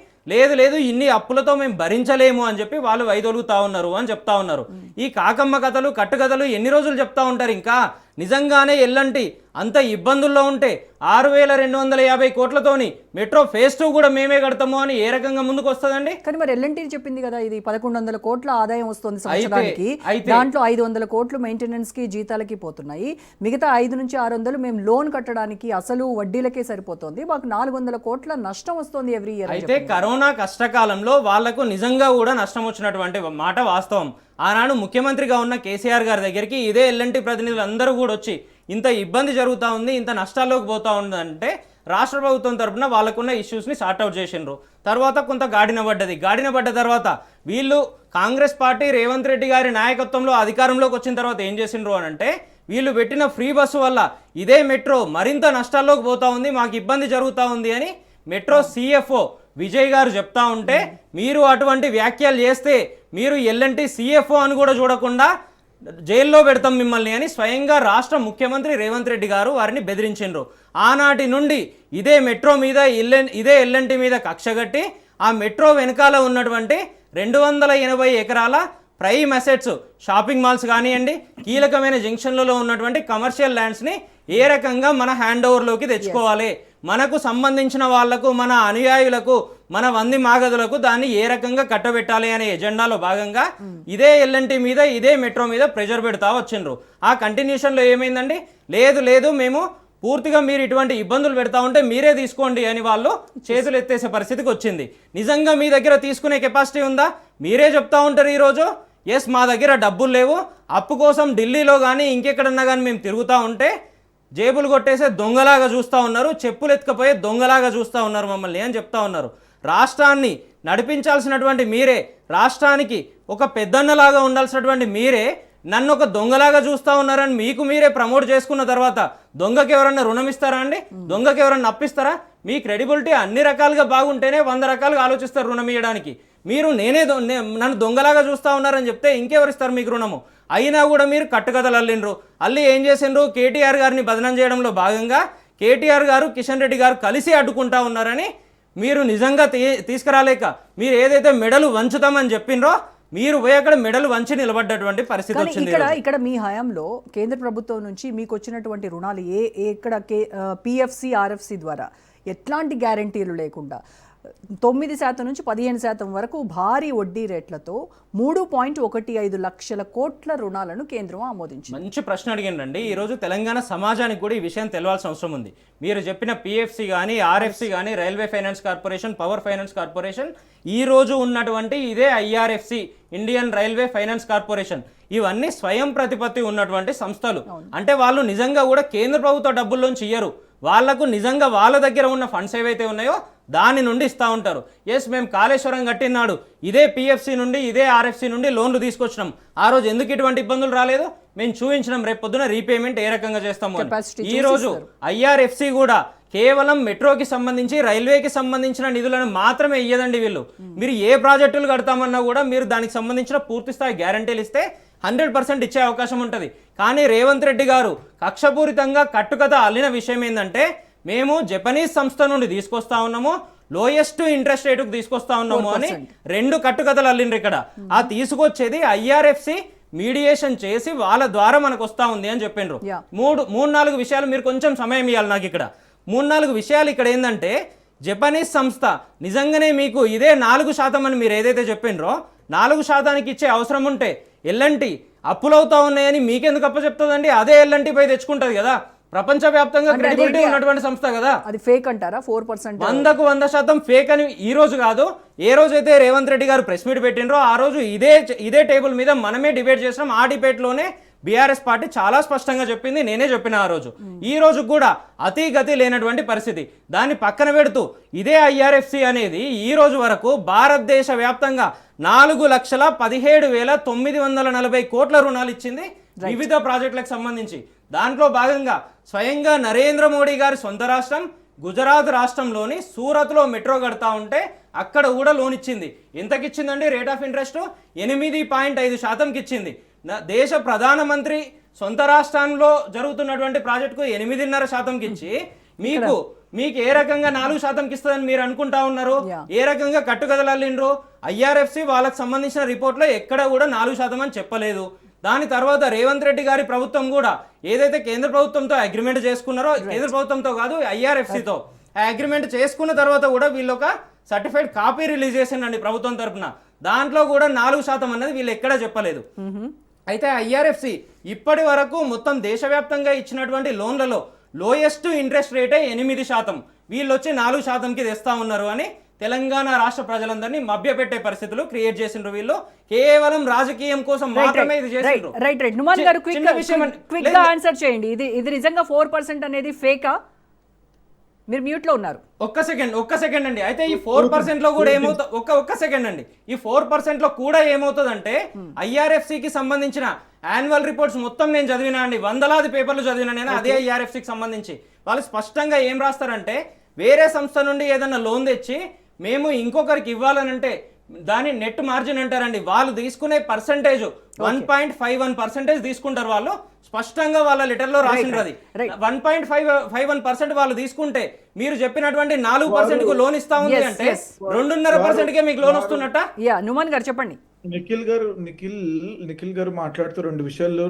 లేదు ఇన్ని అప్పులతో మేము భరించలేము అని చెప్పి వాళ్ళు వైదొలుగుతా ఉన్నారు అని చెప్తా ఉన్నారు. ఈ కాకమ్మ కథలు కట్టుకథలు ఎన్ని రోజులు చెప్తా ఉంటారు? ఇంకా నిజంగానే ఎల్ఎన్టీ అంత ఇబ్బందుల్లో ఉంటే 6,250 కోట్లతోని మెట్రో ఫేజ్ 2 కూడా మేమే కడతాము అని ఏ రకంగా ముందుకు వస్తుందండి? కానీ మరి ఎల్ఎన్టీ చెప్పింది కదా ఇది 1,100 కోట్ల ఆదాయం వస్తుంది సంవత్సరానికి, దాంట్లో 500 కోట్లు మెయింటెనెన్స్ కి జీతాలకి పోతున్నాయి, మిగతా 5 నుంచి 600 మేము లోన్ కట్టడానికి అసలు వడ్డీలకే సరిపోతుంది, మాకు 400 కోట్ల నష్టం వస్తుంది ఎవ్రీ ఇయర్. అయితే కరోనా కష్టకాలంలో వాళ్లకు నిజంగా కూడా నష్టం వచ్చినటువంటి మాట వాస్తవం. ఆనాడు ముఖ్యమంత్రిగా ఉన్న కేసీఆర్ గారి దగ్గరికి ఇదే ఎల్ఎన్టీ ప్రతినిధులు అందరూ కూడా వచ్చి ఇంత ఇబ్బంది జరుగుతూ ఉంది, ఇంత నష్టాల్లోకి పోతూ ఉందంటే రాష్ట్ర ప్రభుత్వం తరఫున వాళ్ళకున్న ఇష్యూస్ని సార్ట్అవుట్ చేసిండ్రు. తర్వాత కొంత గాడిన పడ్డ తర్వాత వీళ్ళు కాంగ్రెస్ పార్టీ రేవంత్ రెడ్డి గారి నాయకత్వంలో అధికారంలోకి వచ్చిన తర్వాత ఏం చేసిండ్రు అని అంటే వీళ్ళు పెట్టిన ఫ్రీ బస్సు వల్ల ఇదే మెట్రో మరింత నష్టాల్లోకి పోతూ ఉంది, మాకు ఇబ్బంది జరుగుతూ ఉంది అని మెట్రో సిఎఫ్ఓ విజయ్ గారు చెప్తా ఉంటే మీరు అటువంటి వ్యాఖ్యలు చేస్తే మీరు ఎల్ఎన్టీ సిఎఫ్ఓ అని కూడా చూడకుండా జైల్లో పెడతాం మిమ్మల్ని అని స్వయంగా రాష్ట్ర ముఖ్యమంత్రి రేవంత్ రెడ్డి గారు వారిని బెదిరించిండ్రు. ఆనాటి నుండి ఇదే మెట్రో మీద ఇదే ఎల్ఎన్టీ మీద కక్షగట్టి ఆ మెట్రో వెనకాల ఉన్నటువంటి 280 ఎకరాల ప్రైమ్ అసెట్స్ షాపింగ్ మాల్స్ కానివ్వండి, కీలకమైన జంక్షన్లలో ఉన్నటువంటి కమర్షియల్ ల్యాండ్స్ని ఏ రకంగా మన హ్యాండ్ ఓవర్లోకి తెచ్చుకోవాలి, మనకు సంబంధించిన వాళ్లకు మన అనుయాయులకు మన వంది మాగదులకు దాన్ని ఏ రకంగా కట్టబెట్టాలి అనే ఎజెండాలో భాగంగా ఇదే ఎల్ఎన్టీ మీద ఇదే మెట్రో మీద ప్రెజర్ పెడతా వచ్చిండ్రు. ఆ కంటిన్యూషన్లో ఏమైందండి, లేదు మేము పూర్తిగా మీరు ఇటువంటి ఇబ్బందులు పెడతా ఉంటే మీరే తీసుకోండి అని వాళ్ళు చేతులు ఎత్తేసే పరిస్థితికి వచ్చింది. నిజంగా మీ దగ్గర తీసుకునే కెపాసిటీ ఉందా? మీరే చెప్తా ఉంటారు ఈరోజు మా దగ్గర డబ్బులు లేవు, అప్పు కోసం ఢిల్లీలో కానీ ఇంకెక్కడన్నా కానీ మేము తిరుగుతూ ఉంటే జేబులు కొట్టేసే దొంగలాగా చూస్తూ ఉన్నారు, చెప్పులు ఎత్తుకపోయే దొంగలాగా చూస్తూ ఉన్నారు మమ్మల్ని అని చెప్తా ఉన్నారు. రాష్ట్రాన్ని నడిపించాల్సినటువంటి మీరే, రాష్ట్రానికి ఒక పెద్దన్నలాగా ఉండాల్సినటువంటి మీరే నన్ను ఒక దొంగలాగా చూస్తూ ఉన్నారని మీకు మీరే ప్రమోట్ చేసుకున్న తర్వాత దొంగకి ఎవరన్నా రుణం ఇస్తారా అండి? దొంగకి ఎవరన్నా అప్పిస్తారా? మీ క్రెడిబిలిటీ అన్ని రకాలుగా బాగుంటేనే 100 రకాలుగా ఆలోచిస్తారు రుణం ఇవ్వడానికి. మీరు నన్ను దొంగలాగా చూస్తూ ఉన్నారని చెప్తే ఇంకెవరిస్తారు మీకు రుణము? అయినా కూడా మీరు కట్టుకథలు అల్లి ఏం చేసిండ్రు? కేటీఆర్ గారిని బదనం చేయడంలో భాగంగా కేటీఆర్ గారు కిషన్ రెడ్డి గారు కలిసి అడ్డుకుంటా ఉన్నారని మీరు నిజంగా తీసుకురాలేక మీరు ఏదైతే మెడలు వంచుతామని చెప్పిండ్రో మీరు పోయి అక్కడ మెడలు వంచి నిలబడ్డటువంటి పరిస్థితి వచ్చింది. ఇక్కడ మీ హయాంలో కేంద్ర ప్రభుత్వం నుంచి మీకు వచ్చినటువంటి రుణాలు ఇక్కడ పిఎఫ్సి ఆర్ఎఫ్సి ద్వారా ఎట్లాంటి గ్యారంటీలు లేకుండా 9% నుంచి 15% వరకు భారీ వడ్డీ రేట్లతో 3.15 లక్షల కోట్ల రుణాలను కేంద్రం ఆమోదించింది. మంచి ప్రశ్న అడిగిందండి. ఈరోజు తెలంగాణ సమాజానికి కూడా ఈ విషయం తెలవాల్సిన అవసరం ఉంది. మీరు చెప్పిన పిఎఫ్సి కానీ ఆర్ఎఫ్సి కానీ railway finance corporation, power finance corporation, ఈ రోజు ఉన్నటువంటి ఇదే IRFC Indian railway finance corporation, ఇవన్నీ స్వయం ప్రతిపత్తి ఉన్నటువంటి సంస్థలు. అంటే వాళ్ళు నిజంగా కూడా కేంద్ర ప్రభుత్వ డబ్బుల్లోంచి ఇయ్యరు, వాళ్లకు నిజంగా వాళ్ళ దగ్గర ఉన్న ఫండ్స్ ఏవైతే ఉన్నాయో దాని నుండి ఇస్తూ ఉంటారు. మేము కాళేశ్వరం కట్టినాడు ఇదే పిఎఫ్సి నుండి ఇదే ఆర్ఎఫ్సి నుండి లోన్లు తీసుకొచ్చినాం, ఆ రోజు ఎందుకు ఇటువంటి ఇబ్బందులు రాలేదు మేము చూపించినాం, రేపు పొద్దున రీపేమెంట్ ఏ రకంగా చేస్తాము. ఈ రోజు ఐఆర్ఎఫ్సి కూడా కేవలం మెట్రోకి సంబంధించి రైల్వేకి సంబంధించిన నిధులను మాత్రమే ఇయ్యదండి. వీళ్ళు మీరు ఏ ప్రాజెక్టులు కడతామన్నా కూడా మీరు దానికి సంబంధించిన పూర్తి స్థాయి గ్యారంటీలు ఇస్తే 100% ఇచ్చే అవకాశం ఉంటుంది. కానీ రేవంత్ రెడ్డి గారు కక్షపూరితంగా కట్టుకథ అల్లిన విషయం ఏంటంటే మేము జపనీస్ సంస్థ నుండి తీసుకొస్తా ఉన్నాము, లోయెస్ట్ ఇంట్రెస్ట్ రేటుకు తీసుకొస్తా ఉన్నాము అని 2 కట్టుకథలు అల్లిండ్రు ఇక్కడ. ఆ తీసుకొచ్చేది ఐఆర్ఎఫ్సి మీడియేషన్ చేసి వాళ్ళ ద్వారా మనకు వస్తా ఉంది అని చెప్పిండ్రు. 3-4 విషయాలు మీరు కొంచెం సమయం ఇవ్వాలి నాకు. ఇక్కడ 3-4 విషయాలు ఇక్కడ ఏంటంటే జపనీస్ సంస్థ నిజంగానే మీకు ఇదే 4% అని మీరు ఏదైతే చెప్పిండ్రో 4% ఇచ్చే అవసరం ఉంటే ఎల్ఎన్టీ అప్పులవుతా ఉన్నాయని మీకెందుకు అప్పచెప్తుందండి? అదే ఎల్ఎన్టీ పై తెచ్చుకుంటది కదా, ప్రపంచవ్యాప్తంగా క్రెడిబిలిటీ ఉన్నటువంటి సంస్థ కదా. అది ఫేక్ అంటారా? 4% 100% ఫేక్ అని ఈ రోజు కాదు, ఏ రోజైతే రేవంత్ రెడ్డి గారు ప్రెస్ మీట్ పెట్టినరో ఆ రోజు ఇదే టేబుల్ మీద మనమే డిబేట్ చేసినాం. ఆ డిబేట్లోనే బీఆర్ఎస్ పార్టీ చాలా స్పష్టంగా చెప్పింది, నేనే చెప్పిన ఆ రోజు. ఈ రోజు కూడా అతి గతి లేనటువంటి పరిస్థితి. దాన్ని పక్కన పెడుతూ ఇదే ఐఆర్ఎఫ్సి అనేది ఈ రోజు వరకు భారతదేశ వ్యాప్తంగా 4,17,940 కోట్ల రుణాలు ఇచ్చింది వివిధ ప్రాజెక్టులకు సంబంధించి. దాంట్లో భాగంగా స్వయంగా నరేంద్ర మోడీ గారి సొంత రాష్ట్రం గుజరాత్ రాష్ట్రంలోని సూరత్లో మెట్రో కడతా ఉంటే అక్కడ కూడా లోన్ ఇచ్చింది. ఎంతకిచ్చిందండి? రేట్ ఆఫ్ ఇంట్రెస్ట్ 8.5%కి ఇచ్చింది. దేశ ప్రధానమంత్రి సొంత రాష్ట్రంలో జరుగుతున్నటువంటి ప్రాజెక్టుకు 8.5%కి ఇచ్చి మీకు ఏ రకంగా 4%కి ఇస్తుందని మీరు అనుకుంటా ఉన్నారు? ఏ రకంగా కట్టుకథలు అల్లిండ్రు? ఐఆర్ఎఫ్సి వాళ్ళకి సంబంధించిన రిపోర్ట్లో ఎక్కడ కూడా 4% అని చెప్పలేదు. దాని తర్వాత రేవంత్ రెడ్డి గారి ప్రభుత్వం కూడా ఏదైతే కేంద్ర ప్రభుత్వంతో అగ్రిమెంట్ చేసుకున్నారో, కేంద్ర ప్రభుత్వంతో కాదు ఐఆర్ఎఫ్సితో ఆ అగ్రిమెంట్ చేసుకున్న తర్వాత కూడా వీళ్ళు ఒక సర్టిఫైడ్ కాపీ రిలీజ్ చేసిండండి ప్రభుత్వం తరఫున. దాంట్లో కూడా 4% అన్నది వీళ్ళు ఎక్కడా చెప్పలేదు. అయితే ఐఆర్ఎఫ్సి ఇప్పటి వరకు మొత్తం దేశవ్యాప్తంగా ఇచ్చినటువంటి లోన్లలో లోయెస్ట్ ఇంట్రెస్ట్ రేటే 8%. వీళ్ళు వచ్చి 4%కి తెస్తా ఉన్నారు అని తెలంగాణ రాష్ట్ర ప్రజలందరినీ మభ్యపెట్టే పరిస్థితులు క్రియేట్ చేసిండ్రు. వీళ్ళు కేవలం రాజకీయం కోసం మాత్రమే ఇది చేసిండ్రు. రైట్ నుమాన్ గారు క్విక్ గా ఆన్సర్ చేయండి. ఇది నిజంగా 4% అనేది ఫేకా? మీరు మ్యూట్ లో ఉన్నారు. ఒక్క సెకండ్ అండి. అయితే ఈ 4% లో కూడా ఏమవుతుంది? ఒక్క సెకండ్ అండి. ఈ 4% లో కూడా ఏమవుతుందంటే ఐఆర్ఎఫ్సికి సంబంధించిన యాన్యువల్ రిపోర్ట్స్ మొత్తం నేను చదివినా అండి, వందలాది పేపర్లు చదివినా నేను అదే ఐఆర్ఎఫ్సికి సంబంధించి. వాళ్ళు స్పష్టంగా ఏం రాస్తారంటే వేరే సంస్థ నుండి ఏదన్నా లోన్ తెచ్చి మేము ఇంకొకరికి ఇవ్వాలనంటే దాని నెట్ మార్జిన్ అంటారండి. వాళ్ళు తీసుకునే పర్సంటేజ్ 1.51% తీసుకుంటారు. వాళ్ళు స్పష్టంగా వాళ్ళ లెటర్లో రాసిండ్రు. అది 1.51% వాళ్ళు తీసుకుంటే మీరు చెప్పినటువంటి 4%కు లోన్ ఇస్తా ఉంది అంటే 2.5%కే మీకు లోన్ వస్తున్నట్ట. నుమాన్ గారు చెప్పండి. నిఖిల్ గారు మాట్లాడుతూ 2 విషయాల్లో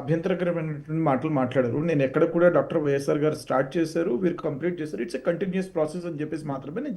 అభ్యంతరకరమైనటువంటి మాటలు మాట్లాడారు. నేను ఎక్కడ కూడా డాక్టర్ వైఎస్ఆర్ గారు స్టార్ట్ చేశారు, వీరు కంప్లీట్ చేశారు, ఇట్స్ ఎ కంటిన్యూస్ ప్రాసెస్ అని చెప్పేసి మాత్రమే నేను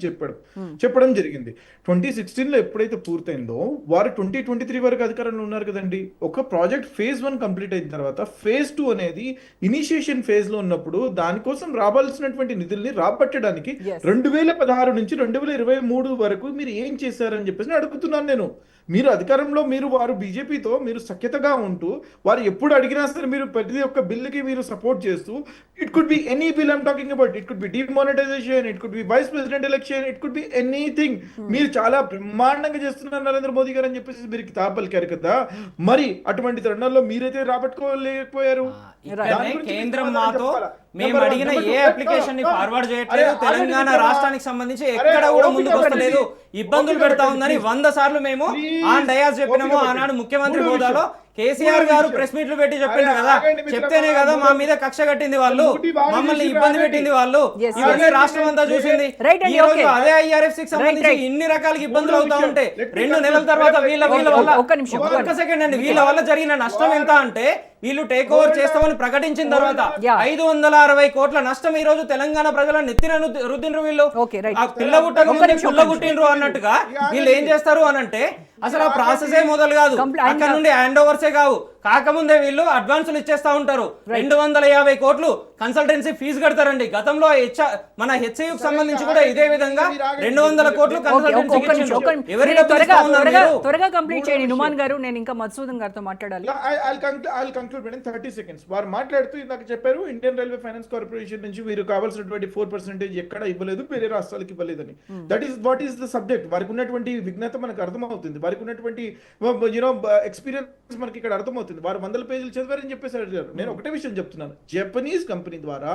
చెప్పడం జరిగింది. 2016లో ఎప్పుడైతే పూర్తయిందో వారు 2023 వరకు అధికారంలో ఉన్నారు కదండి. ఒక ప్రాజెక్ట్ ఫేజ్ 1 కంప్లీట్ అయిన తర్వాత ఫేజ్ 2 అనేది ఇనిషియేషన్ ఫేజ్ లో ఉన్నప్పుడు దానికోసం రావాల్సినటువంటి నిధుల్ని రాబట్టడానికి 2016 నుంచి 2023 వరకు మీరు ఏం చేశారని చెప్పేసి అడుగుతున్నాను నేను. మీరు అధికారంలో వారు బీజేపీతో మీరు సఖ్యతగా ఉంటూ వారు ఎప్పుడు అడిగినా సరే మీరు ప్రతి ఒక్క బిల్లుకి మీరు సపోర్ట్ చేస్తూ, it could be any bill I'm talking about, it could be demonetization, it could be vice president election, it could be anything. మీరు చాలా బ్రహ్మాండంగా చేస్తున్నారు నరేంద్ర మోదీ గారు అని చెప్పేసి మీరు తాపలికారు కదా. మరి అటువంటి తరుణంలో మీరైతే రాబట్టుకోలేకపోయారు. కేంద్రం మాతో మేము అడిగిన ఏ అప్లికేషన్ ని ఫార్వర్డ్ చేయట్లేదు. తెలంగాణ రాష్ట్రానికి సంబంధించి ఎక్కడ కూడా ముందుకు వస్తలేదు, ఇబ్బందులు పెడతా ఉందని 100 సార్లు మేము ఆన్ డయాస్ చెప్పినాము. ఆనాడు ముఖ్యమంత్రి హోదాలో కేసీఆర్ గారు ప్రెస్ మీట్లు పెట్టి చెప్పిండ్రు కదా, చెప్తేనే కదా మా మీద కక్ష కట్టింది వాళ్ళు, మమ్మల్ని ఇబ్బంది పెట్టింది వాళ్ళు. ఇవన్నీ రాష్ట్రం అంతా చూసింది. ఈ రోజు అదే ఐఆర్ఎఫ్సికి సంబంధించి ఇన్ని రకాల ఇబ్బందులు అవుతా ఉంటే 2 నెలల తర్వాత వీళ్ళ వల్ల ఒక్క సెకండ్ అండి, వీళ్ళ వల్ల జరిగిన నష్టం ఎంత అంటే వీళ్ళు టేక్ ఓవర్ చేస్తామని ప్రకటించిన తర్వాత 560 కోట్ల నష్టం ఈ రోజు తెలంగాణ ప్రజల నెత్తిన రుద్దిండ్రు వీళ్ళు. పుల్లగుట్టిండ్రు అన్నట్టుగా వీళ్ళు ఏం చేస్తారు అనంటే అసలు ఆ ప్రాసెస్ మొదలు కాదు, అక్కడ నుండి హ్యాండ్ ఓవర్సే కావు, కాకముందే వీళ్ళు అడ్వాన్సులు ఇచ్చేస్తా ఉంటారు. 250 కోట్లు కన్సల్టెన్సీ ఫీజు కడతారండి. గతంలో మన హెచ్ఐయుకి సంబంధించి కూడా ఇదే విధంగా 200 కోట్లు త్వరగా కంప్లీట్ చేయండి నుమాన్ గారు. నేను ఇంకా మధుసూదన్ గారితో మాట్లాడాలి. వారు మాట్లాడుతూ ఇందాక చెప్పారు ఇండియన్ రైల్వే ఫైనాన్స్ కార్పొరేషన్ నుంచి వీరు కావాల్సినటువంటి 4% ఎక్కడ ఇవ్వలేదు, వేరే రాష్ట్రాలకు ఇవ్వలేదని. That is what is the subject. వారికి ఉన్నటువంటి విజ్ఞత మనకు అర్థమవుతుంది, వారికి ఉన్నటువంటి ఎక్స్పీరియన్స్ మనకి ఇక్కడ అర్థమవుతుంది. వారు 100 పేజీలు చదివారని చెప్పేసి అడిగారు. నేను ఒకటే విషయం చెప్తున్నాను, జపనీస్ కంపెనీ ద్వారా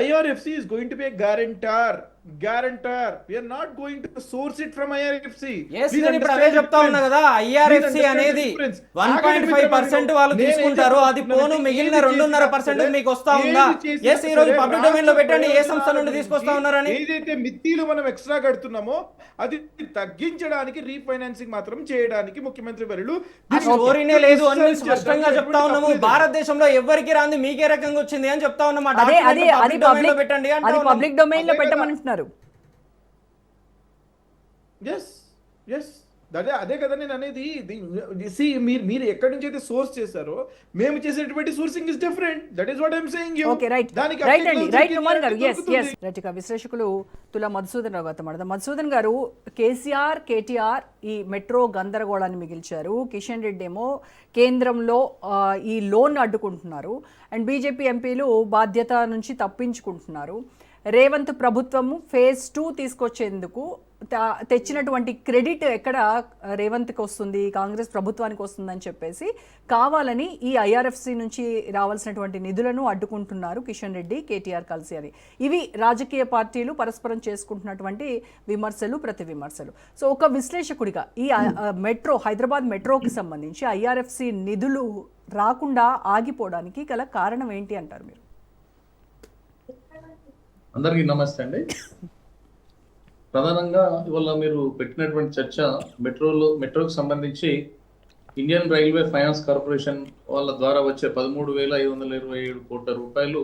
IRFC is going to be A guarantor. guarantor. We are not going to source it from IRFC. Yes, Please నేను ఇప్పుడు understand అదే the చెప్తా ఉన్నా difference. కదా, IRFC Please understand అనేది the difference. 1.5% వాళ్ళు నేనైతే తీసుకుంటారు, అది చెప్తున్నానంటే పోను మిగిలిన ఏది 2.5% చేసినా మీకు వస్తా ఏది ఉందా? చేసినా ఎస్, ఈ రోజు సరే, పబ్లిక్ డొమైన్ లో రాష్ట్ర పెట్టండి ఏ సంస్థ ప్రయోజనాల నుండి తీసుకొస్తా గురించి ఉన్నారని. ఏదైతే మిత్తిలు మనం ఎక్స్ట్రా కడుతున్నామో అది తగ్గించడానికి రీఫైనాన్సింగ్ మాత్రం చేయడానికి ముఖ్యమంత్రి వర్యులు ఆ స్టోరీనే లేదు అని మేము స్పష్టంగా చెప్తా ఉన్నాము. భారతదేశంలో ఎవరికి రాంది మీకే రకంగా వచ్చింది అని చెప్తా ఉన్నాం. ఆ అదే document అది ను అది public domain లో పబ్లిక్ పెట్టండి అది అంటా ఉన్నాం. పబ్లిక్ డొమైన్ లో అదే కదా. పెట్టమంటున్నారు. ఎస్ అదే కదా నేను అనేది. మీరు ఎక్కడి నుంచి అయితే సోర్స్ చేశారో మేము చేసేటువంటి sourcing is different. That is what I'm saying you. Okay, right right అండి, right Kumar garu. Yes right. ఇక విశ్లేషకులు తులా మధుసూదన్ రావు గారితో మాట్లాడదాం. మధుసూదన్ గారు, కేటీఆర్ ఈ మెట్రో గందరగోళాన్ని మిగిల్చారు, కిషన్ రెడ్డి ఏమో కేంద్రంలో ఈ లోన్ అడ్డుకుంటున్నారు, అండ్ బీజేపీ ఎంపీలు బాధ్యత నుంచి తప్పించుకుంటున్నారు. రేవంత్ ప్రభుత్వము ఫేజ్ 2 తీసుకొచ్చేందుకు తెచ్చినటువంటి క్రెడిట్ ఎక్కడ రేవంత్కి వస్తుంది, కాంగ్రెస్ ప్రభుత్వానికి వస్తుందని చెప్పేసి కావాలని ఈ ఐఆర్ఎఫ్సి నుంచి రావాల్సినటువంటి నిధులను అడ్డుకుంటున్నారు కిషన్ రెడ్డి, కేటీఆర్ కలిసి అని. ఇవి రాజకీయ పార్టీలు పరస్పరం చేసుకుంటున్నటువంటి విమర్శలు, ప్రతి విమర్శలు. సో ఒక విశ్లేషకుడిగా ఈ మెట్రో, హైదరాబాద్ మెట్రోకి సంబంధించి ఐఆర్ఎఫ్సి నిధులు రాకుండా ఆగిపోవడానికి గల కారణం ఏంటి అంటారు మీరు? అందరికీ నమస్తే అండి. ప్రధానంగా ఇవాళ మీరు పెట్టినటువంటి చర్చ మెట్రోకి సంబంధించి ఇండియన్ రైల్వే ఫైనాన్స్ కార్పొరేషన్ వాళ్ళ ద్వారా వచ్చే 13,527 కోట్ల రూపాయలు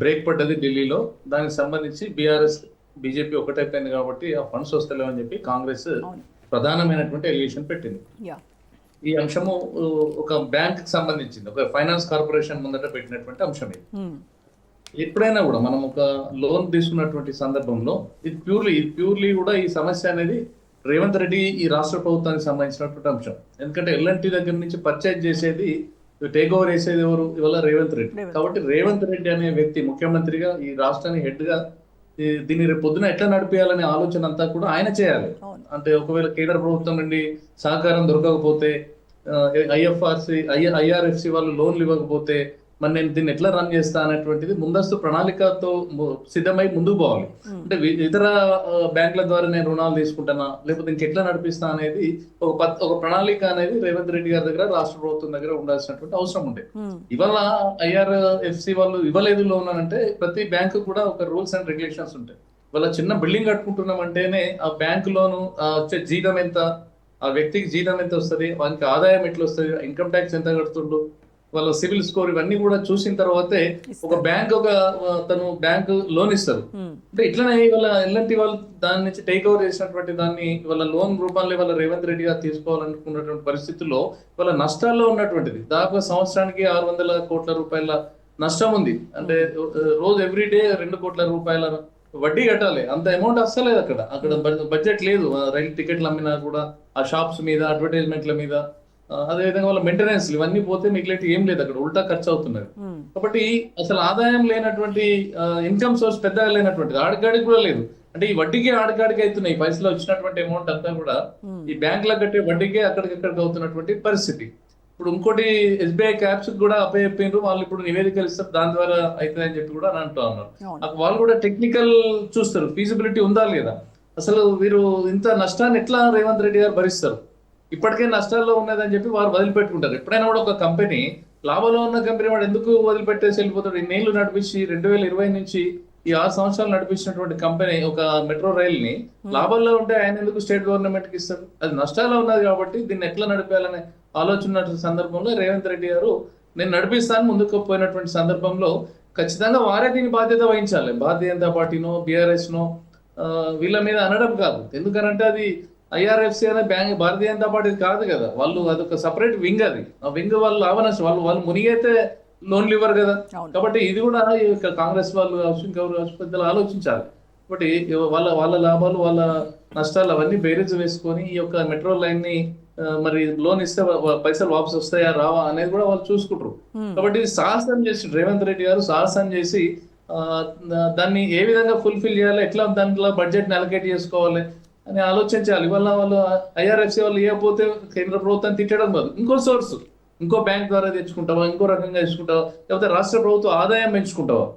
బ్రేక్ పడ్డది ఢిల్లీలో. దానికి సంబంధించి బీజేపీ ఒకటైపోయింది కాబట్టి ఆ ఫండ్స్ వస్తలేవని చెప్పి కాంగ్రెస్ ప్రధానమైనటువంటి ఎలిగేషన్ పెట్టింది. ఈ అంశము ఒక బ్యాంక్ కి సంబంధించింది, ఒక ఫైనాన్స్ కార్పొరేషన్ ముందట పెట్టినటువంటి అంశం ఇది. ఎప్పుడైనా కూడా మనం ఒక లోన్ తీసుకున్నటువంటి సందర్భంలో ఇది ప్యూర్లీ కూడా ఈ సమస్య అనేది రేవంత్ రెడ్డి ఈ రాష్ట్ర ప్రభుత్వానికి సంబంధించినటువంటి అంశం. ఎందుకంటే ఎల్ఎన్టీ దగ్గర నుంచి పర్చేజ్ చేసేది, టేక్ ఓవర్ చేసేది ఎవరు? ఇవాళ రేవంత్ రెడ్డి. కాబట్టి రేవంత్ రెడ్డి అనే వ్యక్తి ముఖ్యమంత్రిగా ఈ రాష్ట్రానికి హెడ్ గా దీన్ని రేపు పొద్దున ఎట్లా నడిపేయాలనే ఆలోచన అంతా కూడా ఆయన చేయాలి. అంటే ఒకవేళ కేంద్ర ప్రభుత్వం నుండి సహకారం దొరకకపోతే, ఐఆర్ఎఫ్సి వాళ్ళు లోన్లు ఇవ్వకపోతే మరి నేను దీన్ని ఎట్లా రన్ చేస్తా అనేటువంటిది ముందస్తు ప్రణాళికతో సిద్ధమై ముందుకు పోవాలి. అంటే ఇతర బ్యాంకుల ద్వారా నేను రుణాలు తీసుకుంటానా, లేకపోతే ఇంకెట్లా నడిపిస్తా అనేది ఒక ప్రణాళిక అనేది రేవంత్ రెడ్డి గారి దగ్గర, రాష్ట్ర ప్రభుత్వం దగ్గర ఉండాల్సినటువంటి అవసరం ఉండే. ఇవాళ ఐఆర్ఎఫ్సి వాళ్ళు ఇవ్వలేదు లోన్ అంటే ప్రతి బ్యాంకు కూడా ఒక రూల్స్ అండ్ రెగ్యులేషన్స్ ఉంటాయి. ఇవాళ చిన్న బిల్డింగ్ కట్టుకుంటున్నాం అంటేనే ఆ బ్యాంకు లోను వచ్చే జీతం ఎంత, ఆ వ్యక్తికి జీతం ఎంత వస్తుంది, వానికి ఆదాయం ఎట్లా వస్తుంది, ఇన్కమ్ ట్యాక్స్ ఎంత కడుతుండు, వాళ్ళ సివిల్ స్కోర్, ఇవన్నీ కూడా చూసిన తర్వాతే ఒక బ్యాంక్ లోన్ ఇస్తారు. అంటే ఇట్లనే ఇవాళ ఎల్ఎన్టీ వాళ్ళు దాని నుంచి టేక్ ఓవర్ చేసినటువంటి దాన్ని ఇవాళ లోన్ రూపంలో ఇవాళ రేవంత్ రెడ్డి గారు తీసుకోవాలనుకున్నటువంటి పరిస్థితుల్లో ఇవాళ నష్టాల్లో ఉన్నటువంటిది. దాదాపు సంవత్సరానికి 600 కోట్ల రూపాయల నష్టం ఉంది. అంటే రోజు ఎవ్రీడే 2 కోట్ల రూపాయల వడ్డీ కట్టాలి. అంత అమౌంట్ వస్తలేదు అక్కడ బడ్జెట్ లేదు. రైలు టికెట్లు అమ్మినా కూడా ఆ షాప్స్ మీద, అడ్వర్టైజ్మెంట్ల మీద, అదేవిధంగా వాళ్ళ మెయింటెనెన్స్ ఇవన్నీ పోతే మిగిలిన ఏం లేదు, అక్కడ ఉల్టా ఖర్చు అవుతున్నది. కాబట్టి అసలు ఆదాయం లేనటువంటి, ఇన్కమ్ సోర్స్ పెద్దగా లేనటువంటిది, ఆడికాడికి కూడా లేదు. అంటే ఈ వడ్డీకి ఆడికాడికి అవుతున్నాయి. ఈ పైసలు వచ్చినటువంటి అమౌంట్ అంతా కూడా ఈ బ్యాంకులకు కట్టే వడ్డీకే అక్కడికక్కడికి అవుతున్నటువంటి పరిస్థితి. ఇప్పుడు ఇంకోటి ఎస్బీఐ క్యాప్స్ కూడా అప్పచెప్పిండ్రు, వాళ్ళు ఇప్పుడు నివేదికలు ఇస్తారు, దాని ద్వారా అవుతుందని చెప్పి కూడా అని అంటూ ఉన్నారు. వాళ్ళు కూడా టెక్నికల్ చూస్తారు, ఫీజిబిలిటీ ఉందా లేదా, అసలు వీరు ఇంత నష్టాన్ని ఎట్లా రేవంత్ రెడ్డి గారు భరిస్తారు, ఇప్పటికే నష్టాల్లో ఉన్నదని చెప్పి వారు వదిలిపెట్టుకుంటారు. ఎప్పుడైనా కూడా ఒక కంపెనీ లాభంలో ఉన్న కంపెనీ వాడు ఎందుకు వదిలిపెట్టేసి వెళ్ళిపోతాడు? ఇన్నేళ్లు నడిపించి 2020 నుంచి ఈ 6 సంవత్సరాలు నడిపించినటువంటి కంపెనీ ఒక మెట్రో రైల్ ని లాభంలో ఉంటే ఆయన ఎందుకు స్టేట్ గవర్నమెంట్ కి ఇస్తారు? అది నష్టాల్లో ఉన్నది కాబట్టి దీన్ని ఎట్లా నడిపేయాలనే ఆలోచన సందర్భంలో రేవంత్ రెడ్డి గారు నేను నడిపిస్తాను ముందుకు పోయినటువంటి సందర్భంలో ఖచ్చితంగా వారే దీని బాధ్యత వహించాలి. భారతీయ జనతా పార్టీనో, బీఆర్ఎస్ నో వీళ్ళ మీద అనడం కాదు. ఎందుకనంటే అది ఐఆర్ఎఫ్సి అనే బ్యాంక్ భారతీయ జనతా పార్టీ కాదు కదా, వాళ్ళు అదొక సపరేట్ వింగ్. అది ఆ వింగ్ వాళ్ళు లాభనష్టం, వాళ్ళు మునిగైతే లోన్లు ఇవ్వరు కదా. కాబట్టి ఇది కూడా కాంగ్రెస్ వాళ్ళు పెద్దలు ఆలోచించాలి. కాబట్టి వాళ్ళ లాభాలు, వాళ్ళ నష్టాలు అవన్నీ బేరీజ్ వేసుకొని ఈ యొక్క మెట్రో లైన్ ని మరి లోన్ ఇస్తే పైసలు వాపసు వస్తాయా రావా అనేది కూడా వాళ్ళు చూసుకుంటారు. కాబట్టి సాహసం చేసి రేవంత్ రెడ్డి గారు సాహసం చేసి దాన్ని ఏ విధంగా ఫుల్ఫిల్ చేయాలి, ఎట్లా దాంట్లో బడ్జెట్ ని అలొకేట్ చేసుకోవాలి అని ఆలోచించాలి. ఇవాళ వాళ్ళు ఐఆర్ఎఫ్సి వాళ్ళు ఇవ్వకపోతే కేంద్ర ప్రభుత్వాన్ని తిట్టడం కాదు, ఇంకో సోర్స్, ఇంకో బ్యాంక్ ద్వారా తెచ్చుకుంటావా, ఇంకో రకంగా తెచ్చుకుంటావా, లేకపోతే రాష్ట్ర ప్రభుత్వం ఆదాయం పెంచుకుంటావా?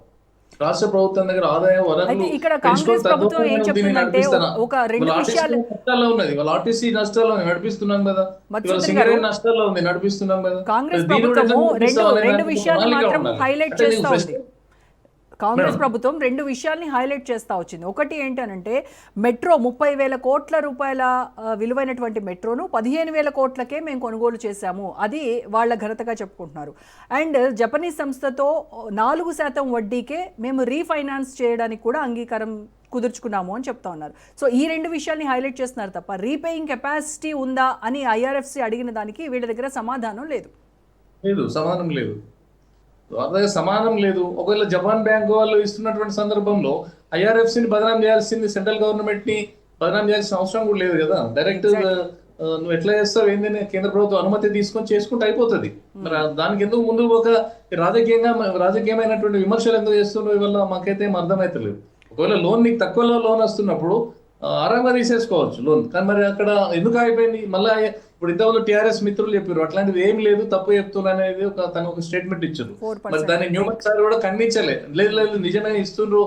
రాష్ట్ర ప్రభుత్వం దగ్గర ఆదాయం అయితే వనరులు ఇక్కడ పెంచుకొని కాంగ్రెస్ ప్రభుత్వం ఏం దీన్ని చెప్తుందంటే నడిపిస్తానా? ఒక రెండు ఇవాళ ఆర్టీసీ విషయాలు నష్టాల్లో ఉన్నది, ఇవాళ ఆర్టీసీ నష్టాల్లో నడిపిస్తున్నాం కదా, ఇవాళ మధుసూదన్ సింగరేణి గారు, నష్టాల్లో ఉంది నడిపిస్తున్నాం కదా. కాంగ్రెస్ దీన్ని కూడా ప్రభుత్వము ఎట్లా నడిపిస్తాం అనే రెండు దానికి విషయాలు ప్రణాళిక మాత్రం ఉండాలి. హైలైట్ అంటే చేస్తా నీవు ఉంది. కాంగ్రెస్ ప్రభుత్వం రెండు విషయాల్ని హైలైట్ చేస్తా వచ్చింది. ఒకటి ఏంటనంటే మెట్రో 30,000 కోట్ల రూపాయల విలువైనటువంటి మెట్రోను 15,000 కోట్లకే మేము కొనుగోలు చేశాము, అది వాళ్ళ ఘనతగా చెప్పుకుంటున్నారు. అండ్ జపనీస్ సంస్థతో 4% వడ్డీకే మేము రీఫైనాన్స్ చేయడానికి కూడా అంగీకారం కుదుర్చుకున్నాము అని చెప్తా ఉన్నారు. సో ఈ రెండు విషయాల్ని హైలైట్ చేస్తున్నారు తప్ప రీపేయింగ్ కెపాసిటీ ఉందా అని ఐఆర్ఎఫ్సి అడిగిన దానికి వీళ్ళ దగ్గర సమాధానం లేదు. సమాధానం లేదు, అలాగే సమానం లేదు. ఒకవేళ జపాన్ బ్యాంక్ వాళ్ళు ఇస్తున్నటువంటి సందర్భంలో ఐఆర్ఎఫ్సిని బదనాం చేయాల్సింది, సెంట్రల్ గవర్నమెంట్ ని బదనాం చేయాల్సిన అవసరం కూడా లేదు కదా. డైరెక్ట్ నువ్వు ఎట్లా చేస్తావు ఏంటనే కేంద్ర ప్రభుత్వం అనుమతి తీసుకొని చేసుకుంటే అయిపోతుంది. మరి దానికి ఎందుకు ముందు ఒక రాజకీయమైనటువంటి విమర్శలు ఎందుకు చేస్తున్నావు ఇవల్ల మాకైతే ఏం అర్థమైతలేదు. ఒకవేళ లోన్ నీకు తక్కువలో లోన్ వస్తున్నప్పుడు ఆరాంగా తీసేసుకోవచ్చు లోన్, కానీ మరి అక్కడ ఎందుకు ఆగిపోయింది? మళ్ళీ ఇప్పుడు ఇంతకుముందు టీఆర్ఎస్ మిత్రులు చెప్పారు అట్లాంటిది ఏం లేదు, తప్పు చెప్తున్నా అనేది తను ఒక స్టేట్మెంట్ ఇచ్చారు. మరి దాన్ని న్యూమన్ సార్ కూడా ఖండించలే, లేదు నిజమే ఇస్తుండ్రు,